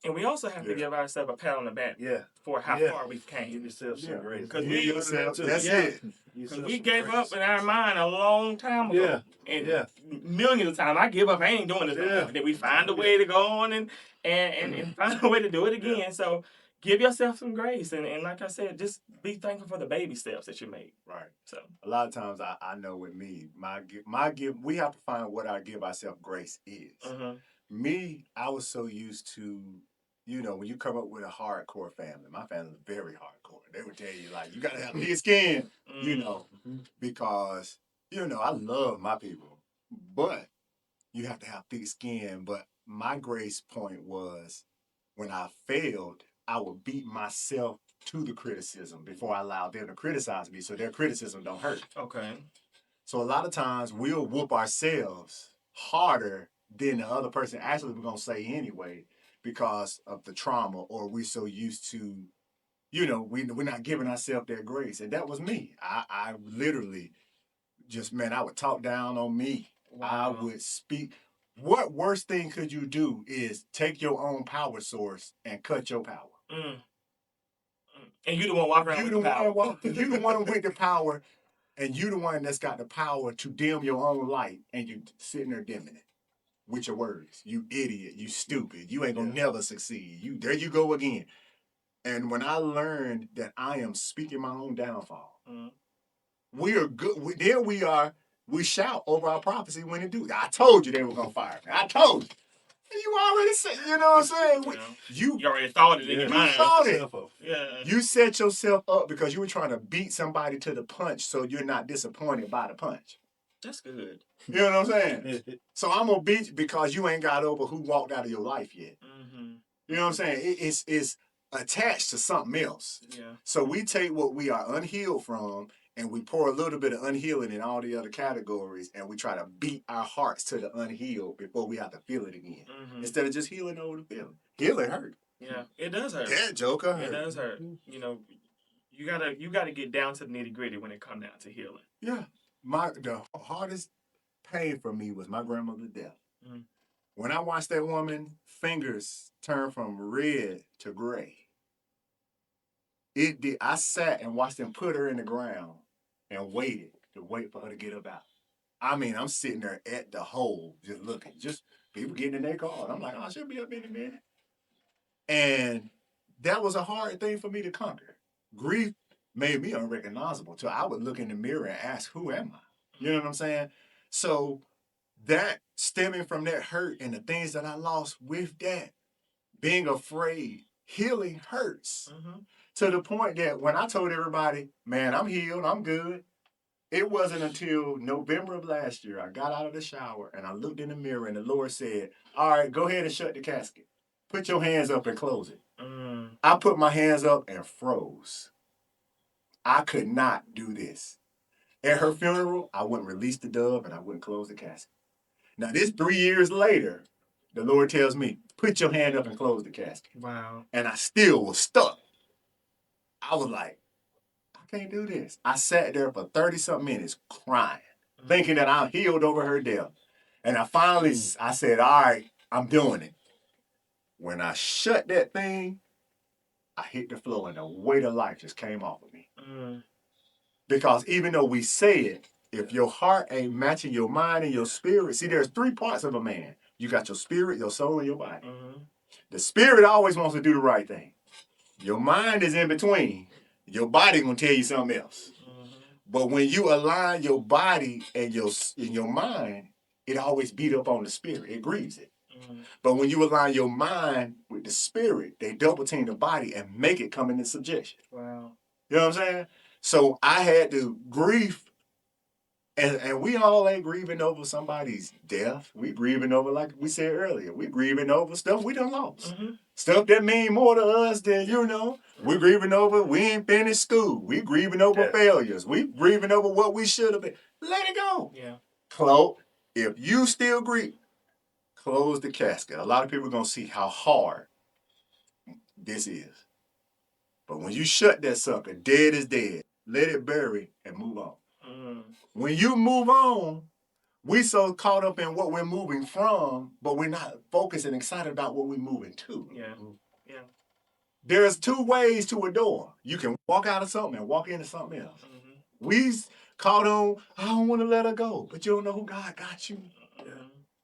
[SPEAKER 1] And we also have to give ourselves a pat on the back for how far we came.
[SPEAKER 3] Give yourself some grace.
[SPEAKER 1] Because
[SPEAKER 2] that's it.
[SPEAKER 1] Because we gave up in our mind a long time ago. And millions of times I give up. I ain't doing this. But then we find a way to go on and find a way to do it again. So give yourself some grace. And like I said, just be thankful for the baby steps that you made.
[SPEAKER 2] Right.
[SPEAKER 1] So
[SPEAKER 2] a lot of times I know with me, my give, we have to find what our give ourselves grace is. Me, I was so used to, you know, when you come up with a hardcore family, my family is very hardcore. They would tell you, like, you got to have thick skin, you know, because, you know, I love my people. But you have to have thick skin. But my grace point was when I failed, I would beat myself to the criticism before I allowed them to criticize me so their criticism don't hurt.
[SPEAKER 1] Okay.
[SPEAKER 2] So a lot of times we'll whoop ourselves harder than the other person actually was going to say anyway because of the trauma, or we're so used to, you know, we're not giving ourselves that grace. And that was me. I literally just, man, I would talk down on me. Wow. I would speak. What worst thing could you do is take your own power source and cut your power.
[SPEAKER 1] And you the one walking around with the power.
[SPEAKER 2] You the one with the power, and you the one that's got the power to dim your own light, and you sitting there dimming it with your words. You idiot. You stupid. You ain't gonna never succeed. There you go again. And when I learned that I am speaking my own downfall, we are good. We shout over our prophecy when it do. I told you they were gonna fire me. I told you. You already said, you know what I'm saying?
[SPEAKER 1] You already thought it in your mind.
[SPEAKER 2] You thought it. Yeah. You set yourself up because you were trying to beat somebody to the punch so you're not disappointed by the punch.
[SPEAKER 1] That's good.
[SPEAKER 2] You know what I'm saying? So I'm going to beat you because you ain't got over who walked out of your life yet. You know what I'm saying? It's attached to something else. Yeah. So we take what we are unhealed from and we pour a little bit of unhealing in all the other categories, and we try to beat our hearts to the unhealed before we have to feel it again. Instead of just healing over the feeling. Healing hurt.
[SPEAKER 1] Yeah, it does hurt.
[SPEAKER 2] That joker hurt.
[SPEAKER 1] It does hurt. You know, you gotta get down to the nitty gritty when it comes down to healing.
[SPEAKER 2] Yeah. The hardest pain for me was my grandmother's death. When I watched that woman fingers turn from red to gray, I sat and watched them put her in the ground and waited to wait for her to get up out. I mean, I'm sitting there at the hole, just looking, just people getting in their car. I'm like, oh, she'll be up in a minute. And that was a hard thing for me to conquer. Grief made me unrecognizable. So I would look in the mirror and ask, who am I? You know what I'm saying? So that stemming from that hurt and the things that I lost with that, being afraid, healing hurts. To the point that when I told everybody, man, I'm healed, I'm good, It wasn't until November of last year I got out of the shower and I looked in the mirror and the Lord said, all right, go ahead and shut the casket. Put your hands up and close it. I put my hands up and froze. I could not do this. At her funeral, I wouldn't release the dove and I wouldn't close the casket. Now, this 3 years later, the Lord tells me, put your hand up and close the casket.
[SPEAKER 1] Wow.
[SPEAKER 2] And I still was stuck. I was like, I can't do this. I sat there for 30-something minutes crying, thinking that I'm healed over her death. And I finally, I said, all right, I'm doing it. When I shut that thing, I hit the floor and the weight of life just came off of me. Because even though we say it, if your heart ain't matching your mind and your spirit, see, there's 3 parts of a man. You got your spirit, your soul, and your body. The spirit always wants to do the right thing. Your mind is in between. Your body gonna tell you something else. But when you align your body and your mind, it always beat up on the spirit. It grieves it. But when you align your mind with the spirit, they double team the body and make it come into subjection.
[SPEAKER 1] Wow.
[SPEAKER 2] You know what I'm saying? So I had to grieve. And we all ain't grieving over somebody's death. We grieving over, like we said earlier, we grieving over stuff we done lost. Stuff that mean more to us than, we grieving over we ain't finished school. We grieving over failures. We grieving over what we should have been. Let it go.
[SPEAKER 1] Yeah.
[SPEAKER 2] Close. If you still grieve, close the casket. A lot of people are going to see how hard this is. But when you shut that sucker, dead is dead. Let it bury and move on. When you move on, we so caught up in what we're moving from, but we're not focused and excited about what we're moving to.
[SPEAKER 1] Yeah.
[SPEAKER 2] There's 2 ways to a door. You can walk out of something and walk into something else. We caught on, I don't want to let her go, but you don't know who God got you.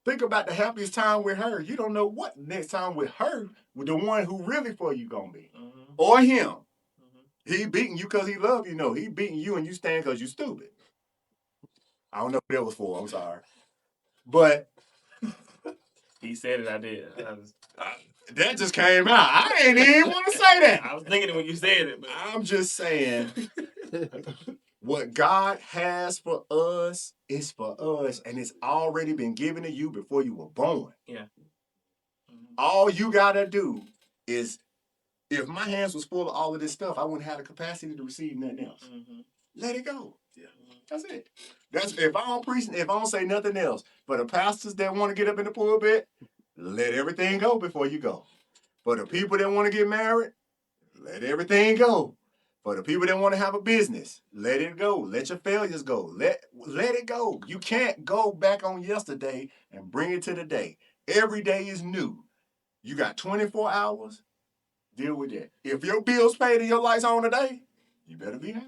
[SPEAKER 2] Think about the happiest time with her. You don't know what next time with her, with the one who really for you gonna be. Or him. He beating you because he love you. No, he beating you and you stand because you stupid. I don't know what that was for. I'm sorry. But
[SPEAKER 1] He said it, I did.
[SPEAKER 2] that just came out. I ain't even want to say that.
[SPEAKER 1] I was thinking it when you said it. But
[SPEAKER 2] I'm just saying, what God has for us is for us, and it's already been given to you before you were born.
[SPEAKER 1] Yeah.
[SPEAKER 2] All you got to do is, if my hands was full of all of this stuff, I wouldn't have the capacity to receive nothing else. Let it go. Yeah. That's it. That's if I don't preach, if I don't say nothing else. For the pastors that want to get up in the pulpit, let everything go before you go. For the people that want to get married, let everything go. For the people that want to have a business, let it go. Let your failures go. Let it go. You can't go back on yesterday and bring it to the day. Every day is new. You got 24 hours. Deal with that. If your bills paid and your lights on today, you better be happy.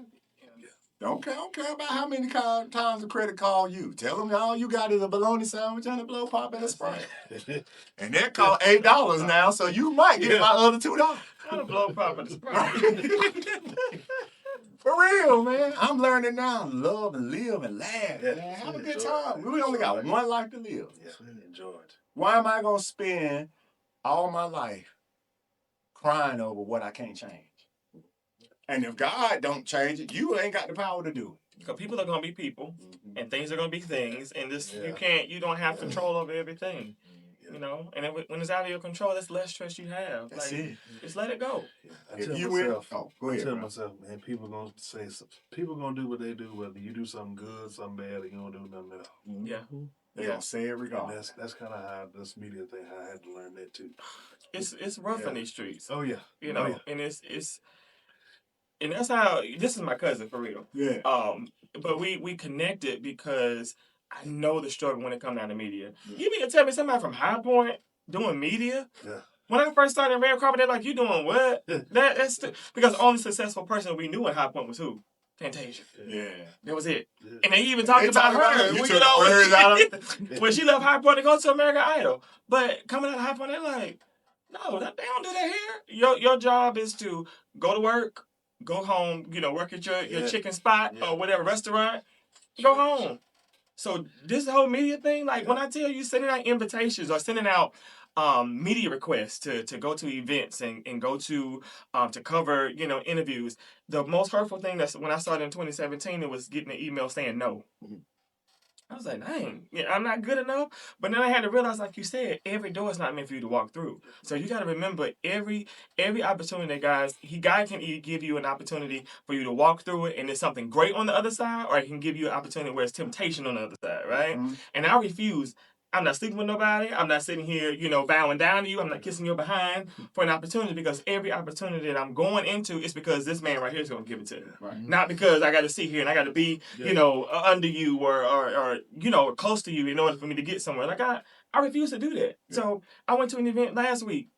[SPEAKER 2] Don't care about how many times the credit card you. Tell them all you got is a bologna sandwich and a blow pop and a Sprite. And that cost $8 now, so you might get my other $2.
[SPEAKER 1] Not a blow pop and a Sprite.
[SPEAKER 2] For real, man. I'm learning now to love and live and laugh. Man. Have a good time. We only got one life to live.
[SPEAKER 3] Enjoy it.
[SPEAKER 2] Why am I going to spend all my life crying over what I can't change? And if God don't change it, you ain't got the power to do it.
[SPEAKER 1] Because people are gonna be people, and things are gonna be things, and this you don't have control over everything, you know. And when it's out of your control, that's less stress you have.
[SPEAKER 2] That's it.
[SPEAKER 1] Just let it go.
[SPEAKER 3] I tell myself, man, people gonna say, people gonna do what they do, whether you do something good, something bad, or you don't do nothing at all.
[SPEAKER 1] Yeah.
[SPEAKER 2] They gonna say it regardless.
[SPEAKER 3] That's kind of how this media thing. I had to learn that too.
[SPEAKER 1] It's rough in these streets.
[SPEAKER 3] Oh yeah.
[SPEAKER 1] You know, and it's. And that's how, this is my cousin, for real.
[SPEAKER 2] Yeah.
[SPEAKER 1] But we connected because I know the struggle when it comes down to media. You mean to tell me somebody from High Point doing media?
[SPEAKER 3] Yeah.
[SPEAKER 1] When I first started in Red Carpet, they're like, you doing what? That's because the only successful person we knew in High Point was who? Fantasia.
[SPEAKER 2] Yeah.
[SPEAKER 1] That was it. Yeah. And they even talked about her.
[SPEAKER 2] You took the words out of it.
[SPEAKER 1] When she left High Point to go to American Idol. But coming out of High Point, they're like, no, they don't do that here. Your job is to go to work, go home, work at your chicken spot or whatever restaurant, go home. So this whole media thing, like when I tell you sending out invitations or sending out media requests to go to events and go to cover interviews. The most hurtful thing that's when I started in 2017, it was getting an email saying no. I was like, dang, yeah, I'm not good enough. But then I had to realize, like you said, every door is not meant for you to walk through. So you got to remember every opportunity, guys. God can either give you an opportunity for you to walk through it, and there's something great on the other side, or He can give you an opportunity where it's temptation on the other side, right?
[SPEAKER 2] Mhm.
[SPEAKER 1] And I refuse. I'm not sleeping with nobody. I'm not sitting here, bowing down to you. I'm not kissing your behind for an opportunity, because every opportunity that I'm going into is because this man right here is going to give it to me.
[SPEAKER 2] Right.
[SPEAKER 1] Not because I got to sit here and I got to be, under you or close to you in order for me to get somewhere. Like I refuse to do that.
[SPEAKER 2] Yeah.
[SPEAKER 1] So I went to an event last week.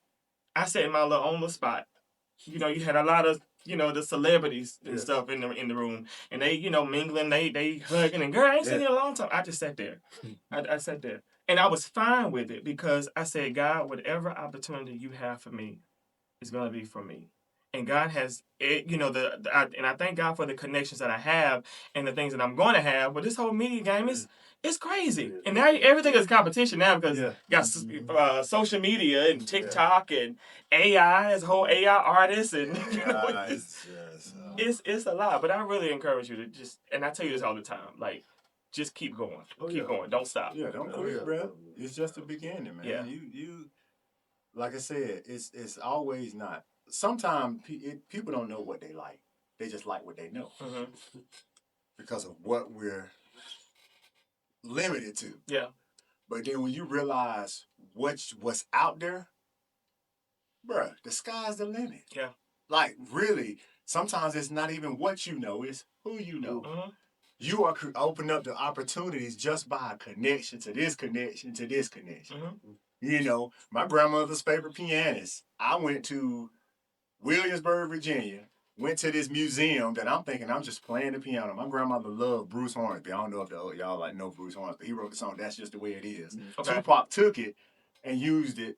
[SPEAKER 1] I sat in my little own little spot. You had a lot of the celebrities and stuff in the room, and they mingling, they hugging, and girl, I ain't sitting here a long time. I just sat there. I sat there, and I was fine with it because I said, God, whatever opportunity you have for me is gonna be for me. And God has it, and I thank God for the connections that I have and the things that I'm going to have. But this whole media game is it's crazy, and now everything is competition now because you got social media and TikTok and AI as a whole AI artist, and it's a lot. But I really encourage you to just, and I tell you this all the time, like just keep going, keep going, don't stop.
[SPEAKER 2] Yeah, don't quit, bro. It's just the beginning, man.
[SPEAKER 1] Yeah.
[SPEAKER 2] You like I said, it's always not. Sometimes people don't know what they like. They just like what they know because of what we're limited to.
[SPEAKER 1] Yeah.
[SPEAKER 2] But then when you realize what's out there, bruh, the sky's the limit.
[SPEAKER 1] Yeah.
[SPEAKER 2] Like really, sometimes it's not even what you know; it's who you know. You are opening up the opportunities just by a connection to this connection to this connection. My grandmother's favorite pianist. I went to Williamsburg, Virginia. Went to this museum that I'm thinking I'm just playing the piano. My grandmother loved Bruce Hornsby. I don't know if y'all know Bruce Hornsby. He wrote the song "That's Just the Way It Is." Okay. Tupac took it and used it,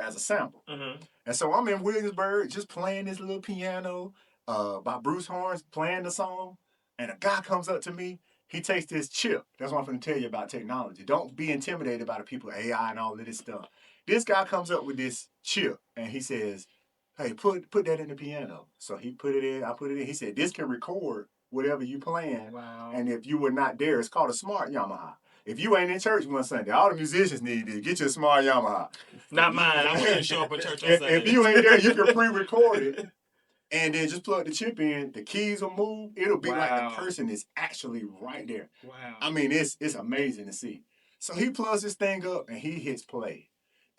[SPEAKER 2] as a sample. And so I'm in Williamsburg just playing this little piano by Bruce Hornsby, playing the song. And a guy comes up to me. He takes this chip. That's what I'm going to tell you about technology. Don't be intimidated by the people, AI and all of this stuff. This guy comes up with this chip and he says, hey, put that in the piano. So he put it in, I put it in. He said, this can record whatever you playing.
[SPEAKER 1] Wow.
[SPEAKER 2] And if you were not there, it's called a smart Yamaha. If you ain't in church one Sunday, all the musicians need to get you a smart Yamaha.
[SPEAKER 1] Not mine. I'm going to show up at church on Sunday.
[SPEAKER 2] If you ain't there, you can pre-record it. And then just plug the chip in. The keys will move. It'll be like the person is actually right there.
[SPEAKER 1] Wow.
[SPEAKER 2] I mean, it's amazing to see. So he plugs this thing up and he hits play.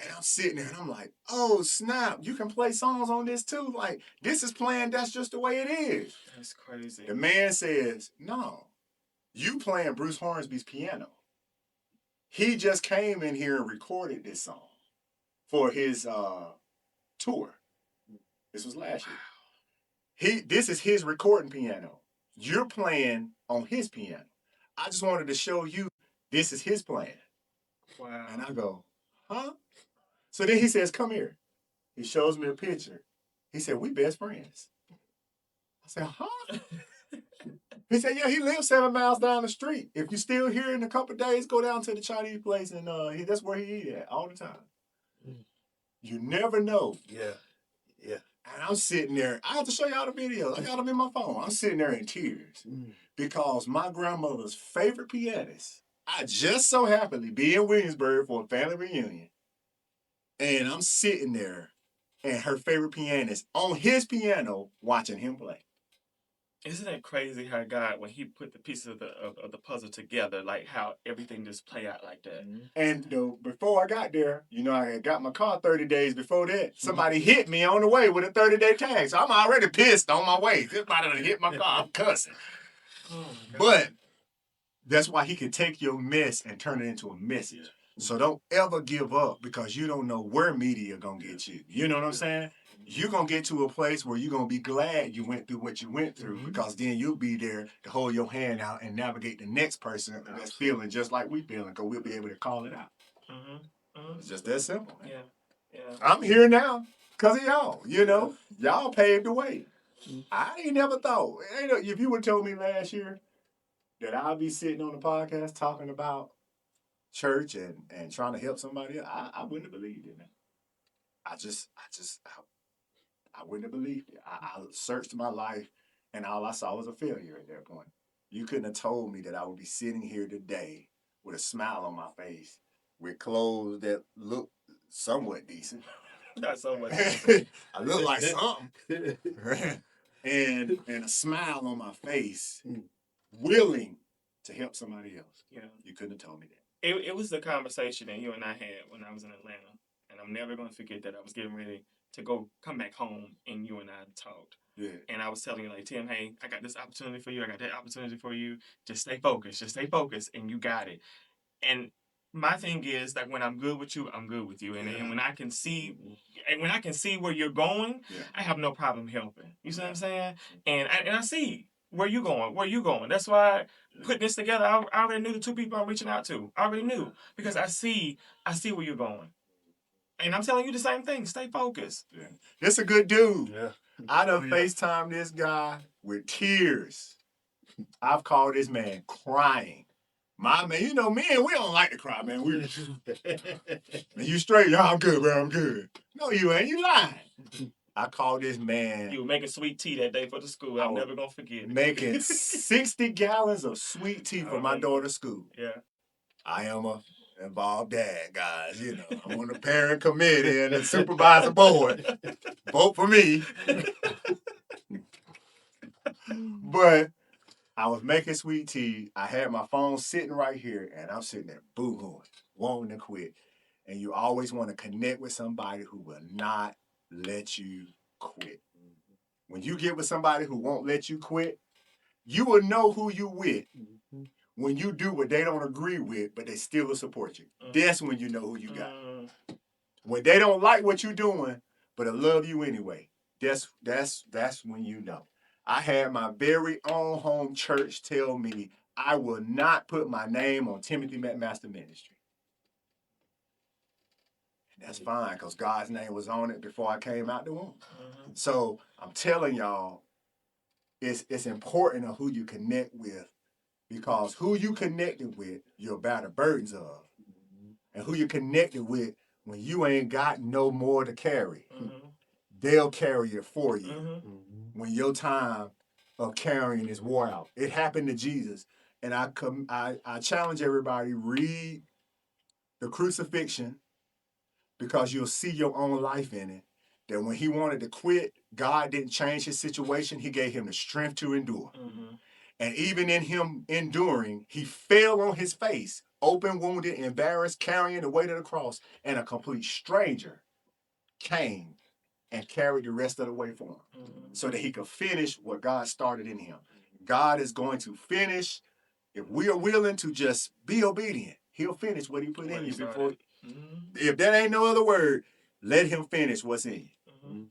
[SPEAKER 2] And I'm sitting there and I'm like, oh, snap. You can play songs on this too. Like, this is playing. That's just the way it is.
[SPEAKER 1] That's crazy.
[SPEAKER 2] The man says, no, you playing Bruce Hornsby's piano. He just came in here and recorded this song for his tour. This was last year. This is his recording piano. You're playing on his piano. I just wanted to show you this is his playing.
[SPEAKER 1] Wow.
[SPEAKER 2] And I go, huh? So then he says, come here. He shows me a picture. He said, we best friends. I said, huh? He said, yeah, he lives 7 miles down the street. If you're still here in a couple of days, go down to the Chinese place and that's where he eat at all the time. You never know.
[SPEAKER 3] Yeah.
[SPEAKER 2] And I'm sitting there. I have to show y'all the videos. I got them in my phone. I'm sitting there in tears because my grandmother's favorite pianist, I just so happened to be in Williamsburg for a family reunion. And I'm sitting there and her favorite pianist on his piano watching him play.
[SPEAKER 1] Isn't it crazy how God, when He put the pieces of the puzzle together, like how everything just play out like that?
[SPEAKER 2] And before I got there, I had got my car 30 days before that. Somebody hit me on the way with a 30-day tag. So I'm already pissed on my way. Somebody done hit my car. I'm cussing.
[SPEAKER 1] Oh,
[SPEAKER 2] but that's why He can take your mess and turn it into a message. So don't ever give up because you don't know where media going to get you. You know what I'm saying? You're going to get to a place where you're going to be glad you went through what you went through because then you'll be there to hold your hand out and navigate the next person that's feeling just like we feeling because we'll be able to call it out. It's just that simple. Man.
[SPEAKER 1] Yeah.
[SPEAKER 2] I'm here now because of y'all. Y'all paved the way. I ain't never thought. If you would have told me last year that I'd be sitting on the podcast talking about church and trying to help somebody else, I wouldn't have believed in that. I wouldn't have believed it. I searched my life, and all I saw was a failure at that point. You couldn't have told me that I would be sitting here today with a smile on my face, with clothes that look somewhat decent.
[SPEAKER 1] Not so much.
[SPEAKER 2] I look like something. and a smile on my face, willing to help somebody else.
[SPEAKER 1] Yeah.
[SPEAKER 2] You couldn't have told me that.
[SPEAKER 1] It was the conversation that you and I had when I was in Atlanta, and I'm never going to forget that. I was getting ready to come back home, and you and I talked.
[SPEAKER 2] Yeah.
[SPEAKER 1] And I was telling you, like, Tim, hey, I got this opportunity for you. I got that opportunity for you. Just stay focused. Just stay focused, and you got it. And my thing is, like, when I'm good with you, I'm good with you. And when I can see, where you're going, I have no problem helping. You see what I'm saying? And I see where you going. That's why putting this together, I already knew the two people I'm reaching out to. I already knew because I see where you're going. And I'm telling you the same thing. Stay focused.
[SPEAKER 2] Yeah. This a good dude.
[SPEAKER 3] Yeah.
[SPEAKER 2] I done FaceTime this guy with tears. I've called this man crying. My man, you know, men, we don't like to cry, man. We, you straight? Yeah, I'm good, bro. I'm good. No, you ain't. You lying. I called this man.
[SPEAKER 1] You were making sweet tea that day for the school. I'm never going to forget it.
[SPEAKER 2] Making 60 gallons of sweet tea for my daughter's school.
[SPEAKER 1] Yeah.
[SPEAKER 2] I am a involved dad, guys. You know, I'm on the parent committee and the supervisor board. Vote for me. But I was making sweet tea. I had my phone sitting right here, and I'm sitting there boo-hooing, wanting to quit. And you always want to connect with somebody who will not let you quit. When you get with somebody who won't let you quit, you will know who you with when you do what they don't agree with, but they still will support you. That's when you know who you got. When they don't like what you're doing, but they love you anyway, that's when you know. I had my very own home church tell me I will not put my name on Timothy McMaster Ministry. And that's fine, because God's name was on it before I came out the womb. So I'm telling y'all, it's important of who you connect with, because who you connected with, you'll bear the burdens of. And who you connected with, when you ain't got no more to carry, they'll carry it for you when your time of carrying is wore out. It happened to Jesus. And I challenge everybody, read the crucifixion, because you'll see your own life in it. That when he wanted to quit, God didn't change his situation. He gave him the strength to endure. And even in him enduring, he fell on his face, open, wounded, embarrassed, carrying the weight of the cross. And a complete stranger came and carried the rest of the way for him, so that he could finish what God started in him. God is going to finish. If we are willing to just be obedient, he'll finish what he put in you before. If that ain't no other word, let him finish what's in you.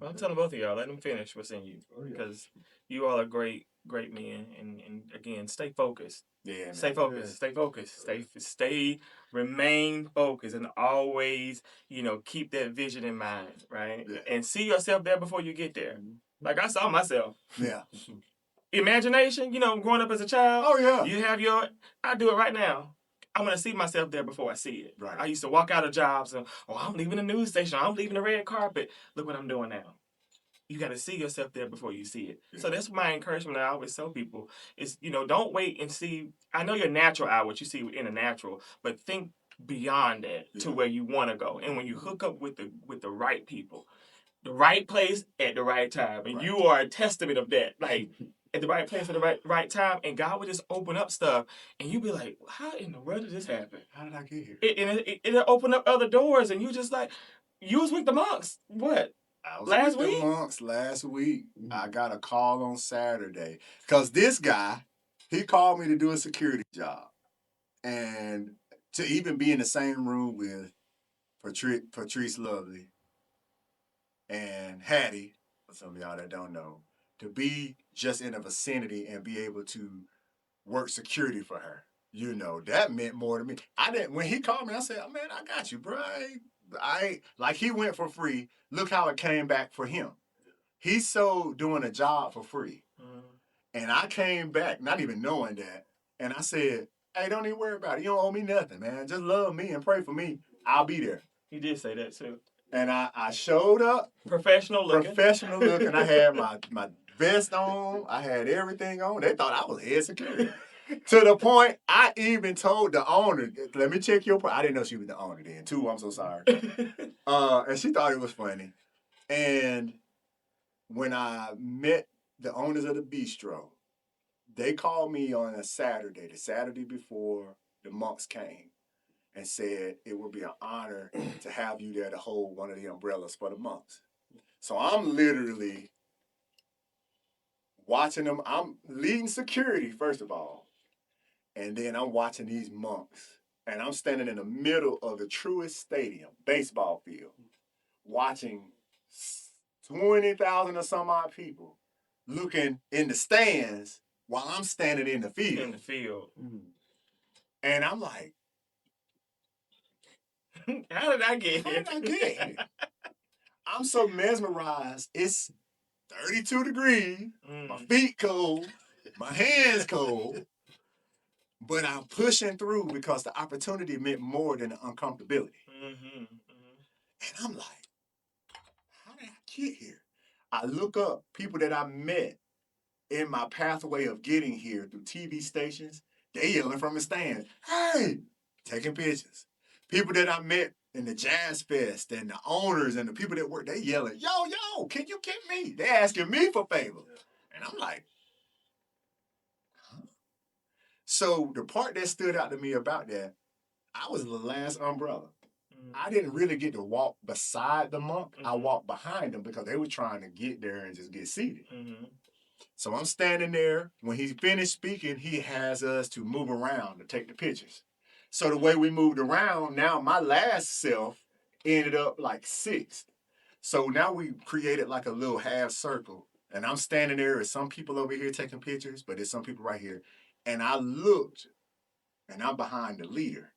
[SPEAKER 1] Well, I'm telling both of y'all, let him finish what's in you, because you all are great men. And again, stay focused.
[SPEAKER 2] Yeah, man.
[SPEAKER 1] Stay focused. Stay focused. Stay, remain focused, and always, keep that vision in mind, right?
[SPEAKER 2] Yeah.
[SPEAKER 1] And see yourself there before you get there. Like I saw myself.
[SPEAKER 2] Yeah.
[SPEAKER 1] Imagination, growing up as a child.
[SPEAKER 2] Oh, yeah.
[SPEAKER 1] You have I do it right now. I want to see myself there before I see it.
[SPEAKER 2] Right.
[SPEAKER 1] I used to walk out of jobs and, I'm leaving the news station. I'm leaving the red carpet. Look what I'm doing now. You got to see yourself there before you see it. Yeah. So that's my encouragement that I always tell people is, don't wait and see. I know your natural eye, what you see in the natural, but think beyond that to where you want to go. And when you hook up with the right people, the right place at the right time, and you are a testament of that. Like, at the right place at the right time, and God would just open up stuff, and you'd be like, how in the world did this happen?
[SPEAKER 2] How did I get here?
[SPEAKER 1] It'll open up other doors, and you just like, you was with the monks. What?
[SPEAKER 2] I was with the monks last week. I got a call on Saturday, because this guy, he called me to do a security job, and to even be in the same room with Patrice Lovely and Hattie, for some of y'all that don't know, to be just in the vicinity and be able to work security for her. That meant more to me. When he called me, I said, man, I got you, bro. Like, he went for free. Look how it came back for him. He's so doing a job for free. And I came back, not even knowing that. And I said, Hey, don't even worry about it. You don't owe me nothing, man. Just love me and pray for me. I'll be there.
[SPEAKER 1] He did say that too.
[SPEAKER 2] And I showed up.
[SPEAKER 1] Professional looking.
[SPEAKER 2] I had my vest on. I had everything on. They thought I was head security. To the point, I even told the owner, let me check your I didn't know she was the owner then, too. I'm so sorry. And she thought it was funny. And when I met the owners of the bistro, they called me on a Saturday, the Saturday before the Mixx came, and said it would be an honor to have you there to hold one of the umbrellas for the Mixx. So I'm literally watching them. I'm leading security, first of all. And then I'm watching these monks. And I'm standing in the middle of the Truist Stadium, baseball field, watching 20,000 or some odd people looking in the stands while I'm standing in the field.
[SPEAKER 1] In the field.
[SPEAKER 2] And I'm like,
[SPEAKER 1] how did I get
[SPEAKER 2] how
[SPEAKER 1] here?
[SPEAKER 2] did I get here? I'm so mesmerized. It's 32 degrees. My feet cold. My hands cold. But I'm pushing through because the opportunity meant more than the uncomfortability. And I'm like, how did I get here? I look up people that I met in my pathway of getting here through TV stations. They yelling from the stands, hey, taking pictures. People that I met in the Jazz Fest and the owners and the people that work, they yelling, yo, can you get me? They asking me for favors. And I'm like, huh? So the part that stood out to me about that, I was the last umbrella. I didn't really get to walk beside the monk. I walked behind them because they were trying to get there and just get seated. So I'm standing there. When he finished speaking, he has us to move around to take the pictures. So the way we moved around, now my last self ended up like sixth. So now we created like a little half circle. And I'm standing there. There's some people over here taking pictures, but there's some people right here. And I looked, and I'm behind the leader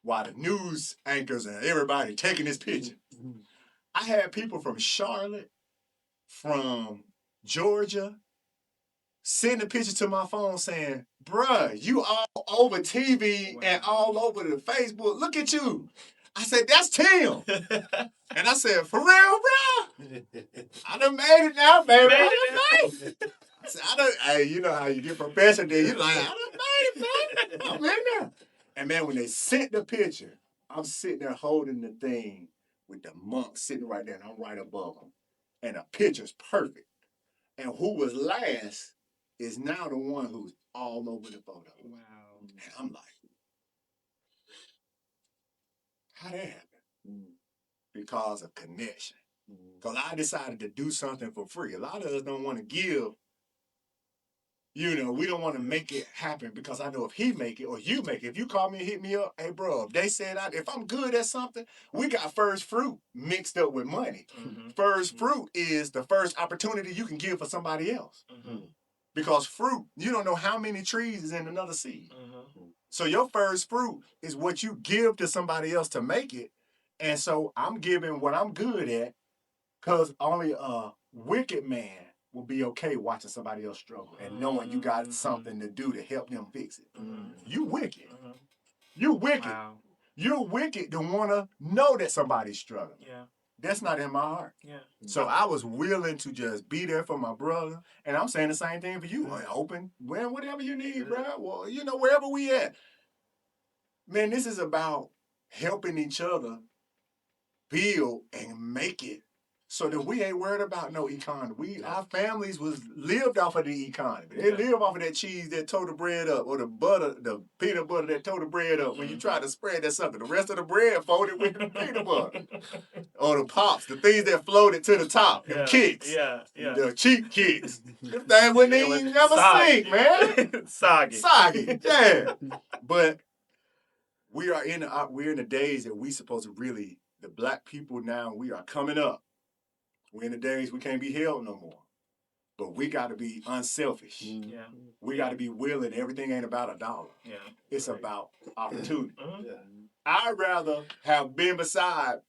[SPEAKER 2] while the news anchors and everybody taking this picture. I had people from Charlotte, from Georgia, send a picture to my phone saying, bruh, you all over TV and all over the Facebook. Look at you. I said, that's Tim. And I said, for real, bro? I done made it now, baby. I done made it. I said, hey, you know how you get professional there. You like, I done made it, man. I'm in there. And man, when they sent the picture, I'm sitting there holding the thing with the monk sitting right there, and I'm right above them. And the picture's perfect. And who was last is now the one who's all over the photo.
[SPEAKER 1] Wow.
[SPEAKER 2] And I'm like, how that happen? Because of connection. Because I decided to do something for free. A lot of us don't want to give. You know, we don't want to make it happen because I know if he make it or you make it, if you call me and hit me up, hey, bro, if they said, if I'm good at something, we got first fruit mixed up with money. First fruit is the first opportunity you can give for somebody else. Because fruit, you don't know how many trees is in another seed. So your first fruit is what you give to somebody else to make it. And so I'm giving what I'm good at because only a wicked man will be okay watching somebody else struggle and knowing you got something to do to help them fix it. You wicked. You wicked.
[SPEAKER 1] Wow.
[SPEAKER 2] You're wicked to want to know that somebody's struggling.
[SPEAKER 1] Yeah.
[SPEAKER 2] That's not in my heart.
[SPEAKER 1] Yeah.
[SPEAKER 2] So I was willing to just be there for my brother. And I'm saying the same thing for you. Open, man, whatever you need, bro. Well, you know, wherever we at. Man, this is about helping each other build and make it so that we ain't worried about no economy. Our families was lived off of the economy. They live off of that cheese that tore the bread up, or the butter, the peanut butter that tore the bread up. When you try to spread that sucker, the rest of the bread folded with the peanut butter. Or the pops, the things that floated to the top, them kicks. The cheap kicks. Them things wouldn't even never sink, man. Soggy, yeah. But we're in the days that we supposed to really, the black people now, we are coming up. We're in the days we can't be held no more. But we got to be unselfish.
[SPEAKER 1] Yeah.
[SPEAKER 2] We got to be willing. Everything ain't about a dollar.
[SPEAKER 1] Yeah.
[SPEAKER 2] It's about opportunity. I'd rather have been beside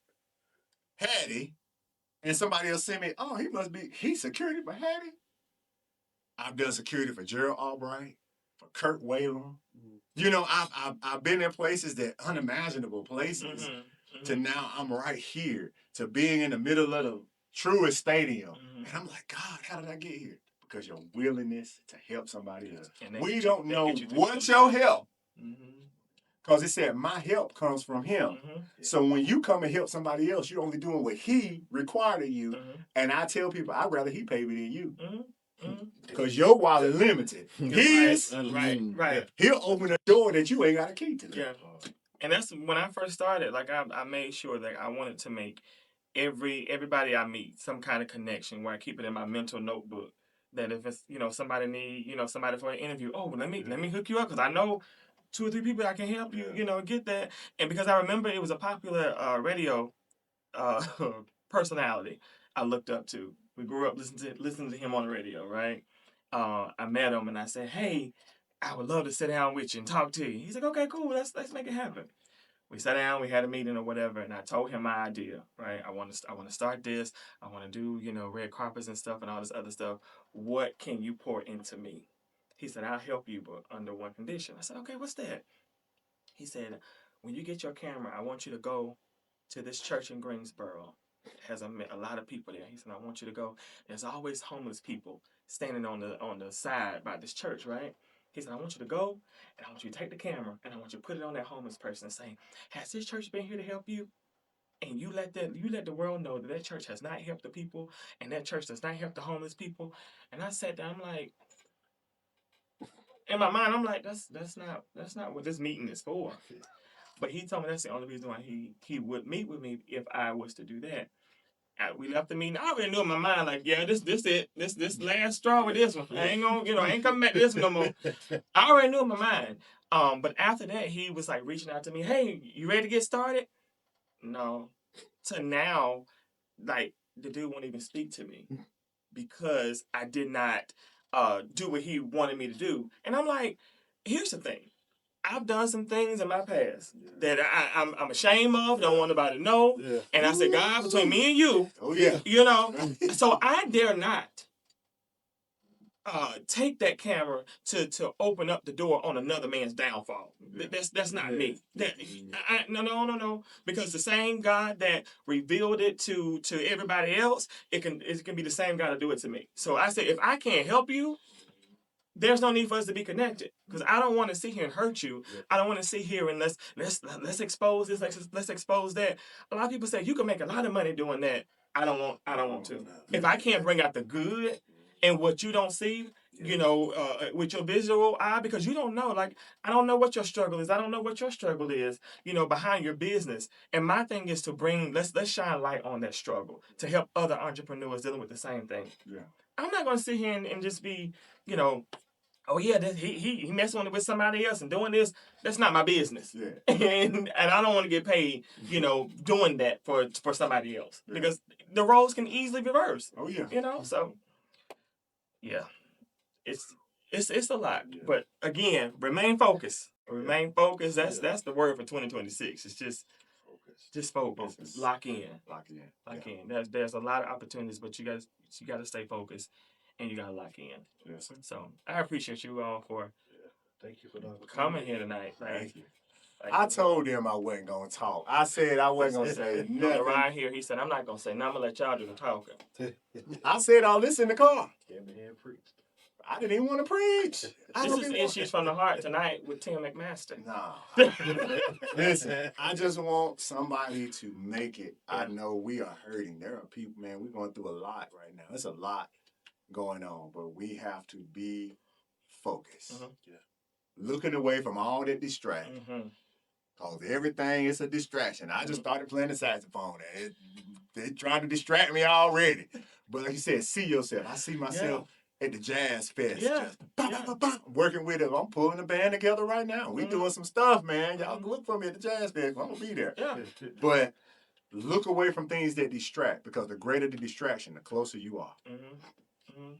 [SPEAKER 2] Hattie and somebody else send me, oh, he's security for Hattie. I've done security for Gerald Albright. for Kurt Whalum. You know, I've been in places that unimaginable places to now I'm right here to being in the middle of the truest stadium. And I'm like, God, how did I get here? Because your willingness to help somebody else. We don't know what your help. Because it said, my help comes from him. So when you come and help somebody else, you're only doing what he required of you. And I tell people, I'd rather he pay me than you. Because your wallet limited. His,
[SPEAKER 1] right.
[SPEAKER 2] He'll open a door that you ain't got a key to.
[SPEAKER 1] Yeah. And that's when I first started, like I made sure that I wanted to make everybody I meet some kind of connection where I keep it in my mental notebook. That if it's, somebody need, somebody for an interview, let me hook you up because I know 2 or 3 people I can help you, get that. And because I remember it was a popular radio personality I looked up to. We grew up listening to him on the radio, right? I met him and I said, hey, I would love to sit down with you and talk to you. He's like, okay, cool, let's make it happen. We sat down, we had a meeting or whatever, and I told him my idea, right? I want to start this. I want to do, red carpets and stuff and all this other stuff. What can you pour into me? He said, I'll help you, but under one condition. I said, okay, what's that? He said, when you get your camera, I want you to go to this church in Greensboro. It has a lot of people there. He said, I want you to go. There's always homeless people standing on the side by this church, right? He said, I want you to go, and I want you to take the camera, and I want you to put it on that homeless person and say, has this church been here to help you? And you let the world know that church has not helped the people, and that church does not help the homeless people. And I sat down, I'm like, in my mind, I'm like, that's not what this meeting is for. But he told me that's the only reason why he would meet with me if I was to do that. We left the meeting. I already knew in my mind, like, yeah, this it. This last straw with this one. I ain't gonna, I ain't coming back to this one no more. I already knew in my mind. But after that, he was like reaching out to me, hey, you ready to get started? No. To now, like, the dude won't even speak to me because I did not do what he wanted me to do. And I'm like, here's the thing. I've done some things in my past that I'm ashamed of, don't want nobody to know. Yeah. And I said, God, between me and you, so I dare not take that camera to open up the door on another man's downfall. That's not me. No. Because the same God that revealed it to everybody else, it can be the same God to do it to me. So I said, if I can't help you, there's no need for us to be connected because I don't want to sit here and hurt you. Yeah. I don't want to sit here and let's expose this, let's expose that. A lot of people say you can make a lot of money doing that. I don't want to. If I can't bring out the good and what you don't see, with your visual eye, because you don't know. Like, I don't know what your struggle is. I don't know what your struggle is, behind your business. And my thing is to let's shine light on that struggle to help other entrepreneurs dealing with the same thing. Yeah. I'm not going to sit here and just be, oh yeah, he messing with somebody else and doing this. That's not my business. Yeah. And I don't want to get paid, doing that for somebody else. Yeah. Because the roles can easily reverse. Oh yeah. So yeah. It's a lot. Yeah. But again, remain focused. Remain focused. That's the word for 2026. It's just focus. Lock in. There's a lot of opportunities, but you gotta stay focused. And you gotta lock in. Yes. So I appreciate you all for
[SPEAKER 3] thank you for
[SPEAKER 1] coming here tonight.
[SPEAKER 2] Thank you. I told them I wasn't gonna talk. I said I wasn't gonna say nothing.
[SPEAKER 1] Around here, he said I'm not gonna say nothing. I'm gonna let y'all do the talking.
[SPEAKER 2] I said all this in the car.
[SPEAKER 3] Came in here and preached.
[SPEAKER 2] I didn't even want to preach.
[SPEAKER 1] This is Issues from the Heart tonight with Tim McMaster.
[SPEAKER 2] No. Listen, I just want somebody to make it. Yeah. I know we are hurting. There are people, man, we're going through a lot right now. It's a lot going on, but we have to be focused. Mm-hmm. Yeah. Looking away from all that distraction. Mm-hmm. Cause everything is a distraction. I just started playing the saxophone and they're trying to distract me already. But like you said, see yourself. I see myself at the Jazz Fest. Yeah. Just working with it. I'm pulling the band together right now. We doing some stuff, man. Y'all look for me at the Jazz Fest. I'm gonna be there. Yeah. But look away from things that distract, because the greater the distraction, the closer you are. Mm-hmm.
[SPEAKER 1] Mm-hmm.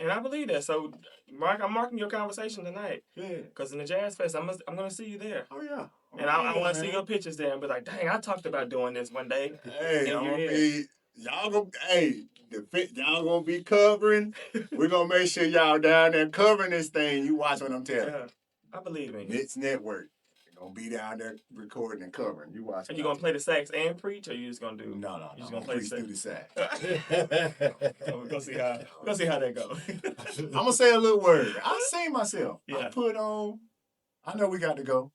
[SPEAKER 1] And I believe that. So, Mark, I'm marking your conversation tonight. Yeah. Because in the Jazz Fest, I'm going to see you there.
[SPEAKER 2] Oh, yeah.
[SPEAKER 1] And I want to see your pictures there and be like, dang, I talked about doing this one day.
[SPEAKER 2] Hey, y'all go, hey, y'all gonna be covering. We're gonna make sure y'all down there covering this thing. You watch what I'm telling you.
[SPEAKER 1] Yeah, I believe in you.
[SPEAKER 2] Mixx Network. They're gonna be down there recording and covering. You watch.
[SPEAKER 1] Are you gonna play the sax and preach, or you just gonna do?
[SPEAKER 2] No.
[SPEAKER 1] You just
[SPEAKER 2] I'm
[SPEAKER 1] gonna play
[SPEAKER 2] preach through the sack.
[SPEAKER 1] So we're gonna see how that goes.
[SPEAKER 2] I'm gonna say a little word. I sing myself.
[SPEAKER 1] Yeah.
[SPEAKER 2] I put on. I know we got to go.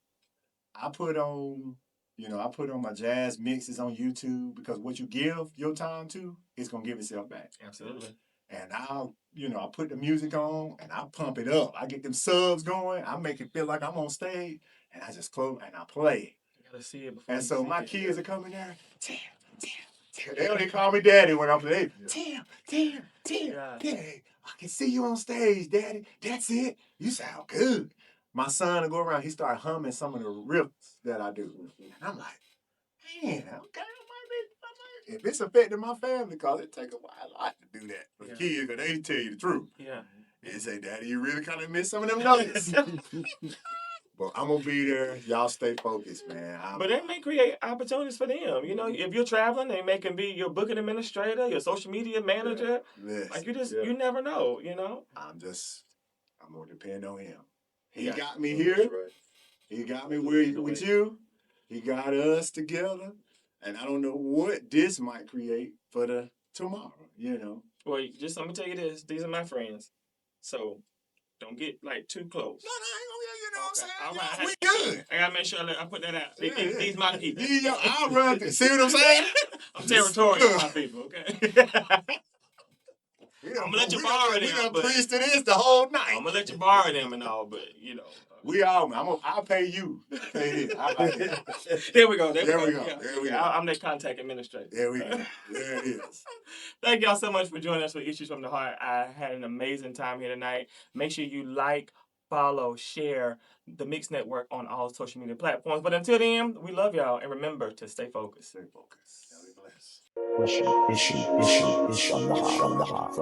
[SPEAKER 2] I put on my jazz mixes on YouTube because what you give your time to, it's gonna give itself back.
[SPEAKER 1] Absolutely.
[SPEAKER 2] And I put the music on and I pump it up. I get them subs going. I make it feel like I'm on stage, and I just close and I play.
[SPEAKER 1] You gotta see it before.
[SPEAKER 2] And
[SPEAKER 1] you
[SPEAKER 2] so
[SPEAKER 1] see
[SPEAKER 2] my
[SPEAKER 1] it.
[SPEAKER 2] kids are coming there. Tim. They only call me daddy when I'm playing. Tim.
[SPEAKER 1] Yeah.
[SPEAKER 2] Daddy, I can see you on stage, daddy. That's it. You sound good. My son will go around. He start humming some of the riffs that I do, and I'm like, man, okay, if it's affecting my family, cause it take a lot to do that for the kids, cause they tell you the truth.
[SPEAKER 1] Yeah.
[SPEAKER 2] They say, Daddy, you really kind of miss some of them nuggets. But I'm gonna be there. Y'all stay focused, man.
[SPEAKER 1] But that may create opportunities for them. You know, if you're traveling, they can be your booking administrator, your social media manager.
[SPEAKER 2] Yes.
[SPEAKER 1] Like you never know. You know.
[SPEAKER 2] I'm gonna depend on him. He
[SPEAKER 1] Yeah.
[SPEAKER 2] got me here.
[SPEAKER 3] Right.
[SPEAKER 2] He got me with you. He got us together. And I don't know what this might create for the tomorrow, you know.
[SPEAKER 1] Well, let me tell you this. These are my friends. So don't get like too close.
[SPEAKER 2] No, you know what I'm saying?
[SPEAKER 1] All right.
[SPEAKER 2] We good.
[SPEAKER 1] I gotta make sure I put that out.
[SPEAKER 2] Yeah.
[SPEAKER 1] These my people.
[SPEAKER 2] I'll run through. See what I'm saying?
[SPEAKER 1] I'm territorial with my people, okay? I'm gonna let you borrow them.
[SPEAKER 2] We done preached to this the whole night.
[SPEAKER 1] I'm gonna let you borrow them and all, but you know.
[SPEAKER 2] I'll pay you. Pay this. I like it.
[SPEAKER 1] There we go.
[SPEAKER 2] There we go.
[SPEAKER 1] Yeah.
[SPEAKER 2] There we go.
[SPEAKER 1] I'm the contact administrator.
[SPEAKER 2] There we go. There it is.
[SPEAKER 1] Thank y'all so much for joining us for Issues from the Heart. I had an amazing time here tonight. Make sure you like, follow, share the Mixx Network on all social media platforms. But until then, we love y'all, and remember to stay focused.
[SPEAKER 2] Stay focused. Y'all be blessed.
[SPEAKER 4] Issue from the heart.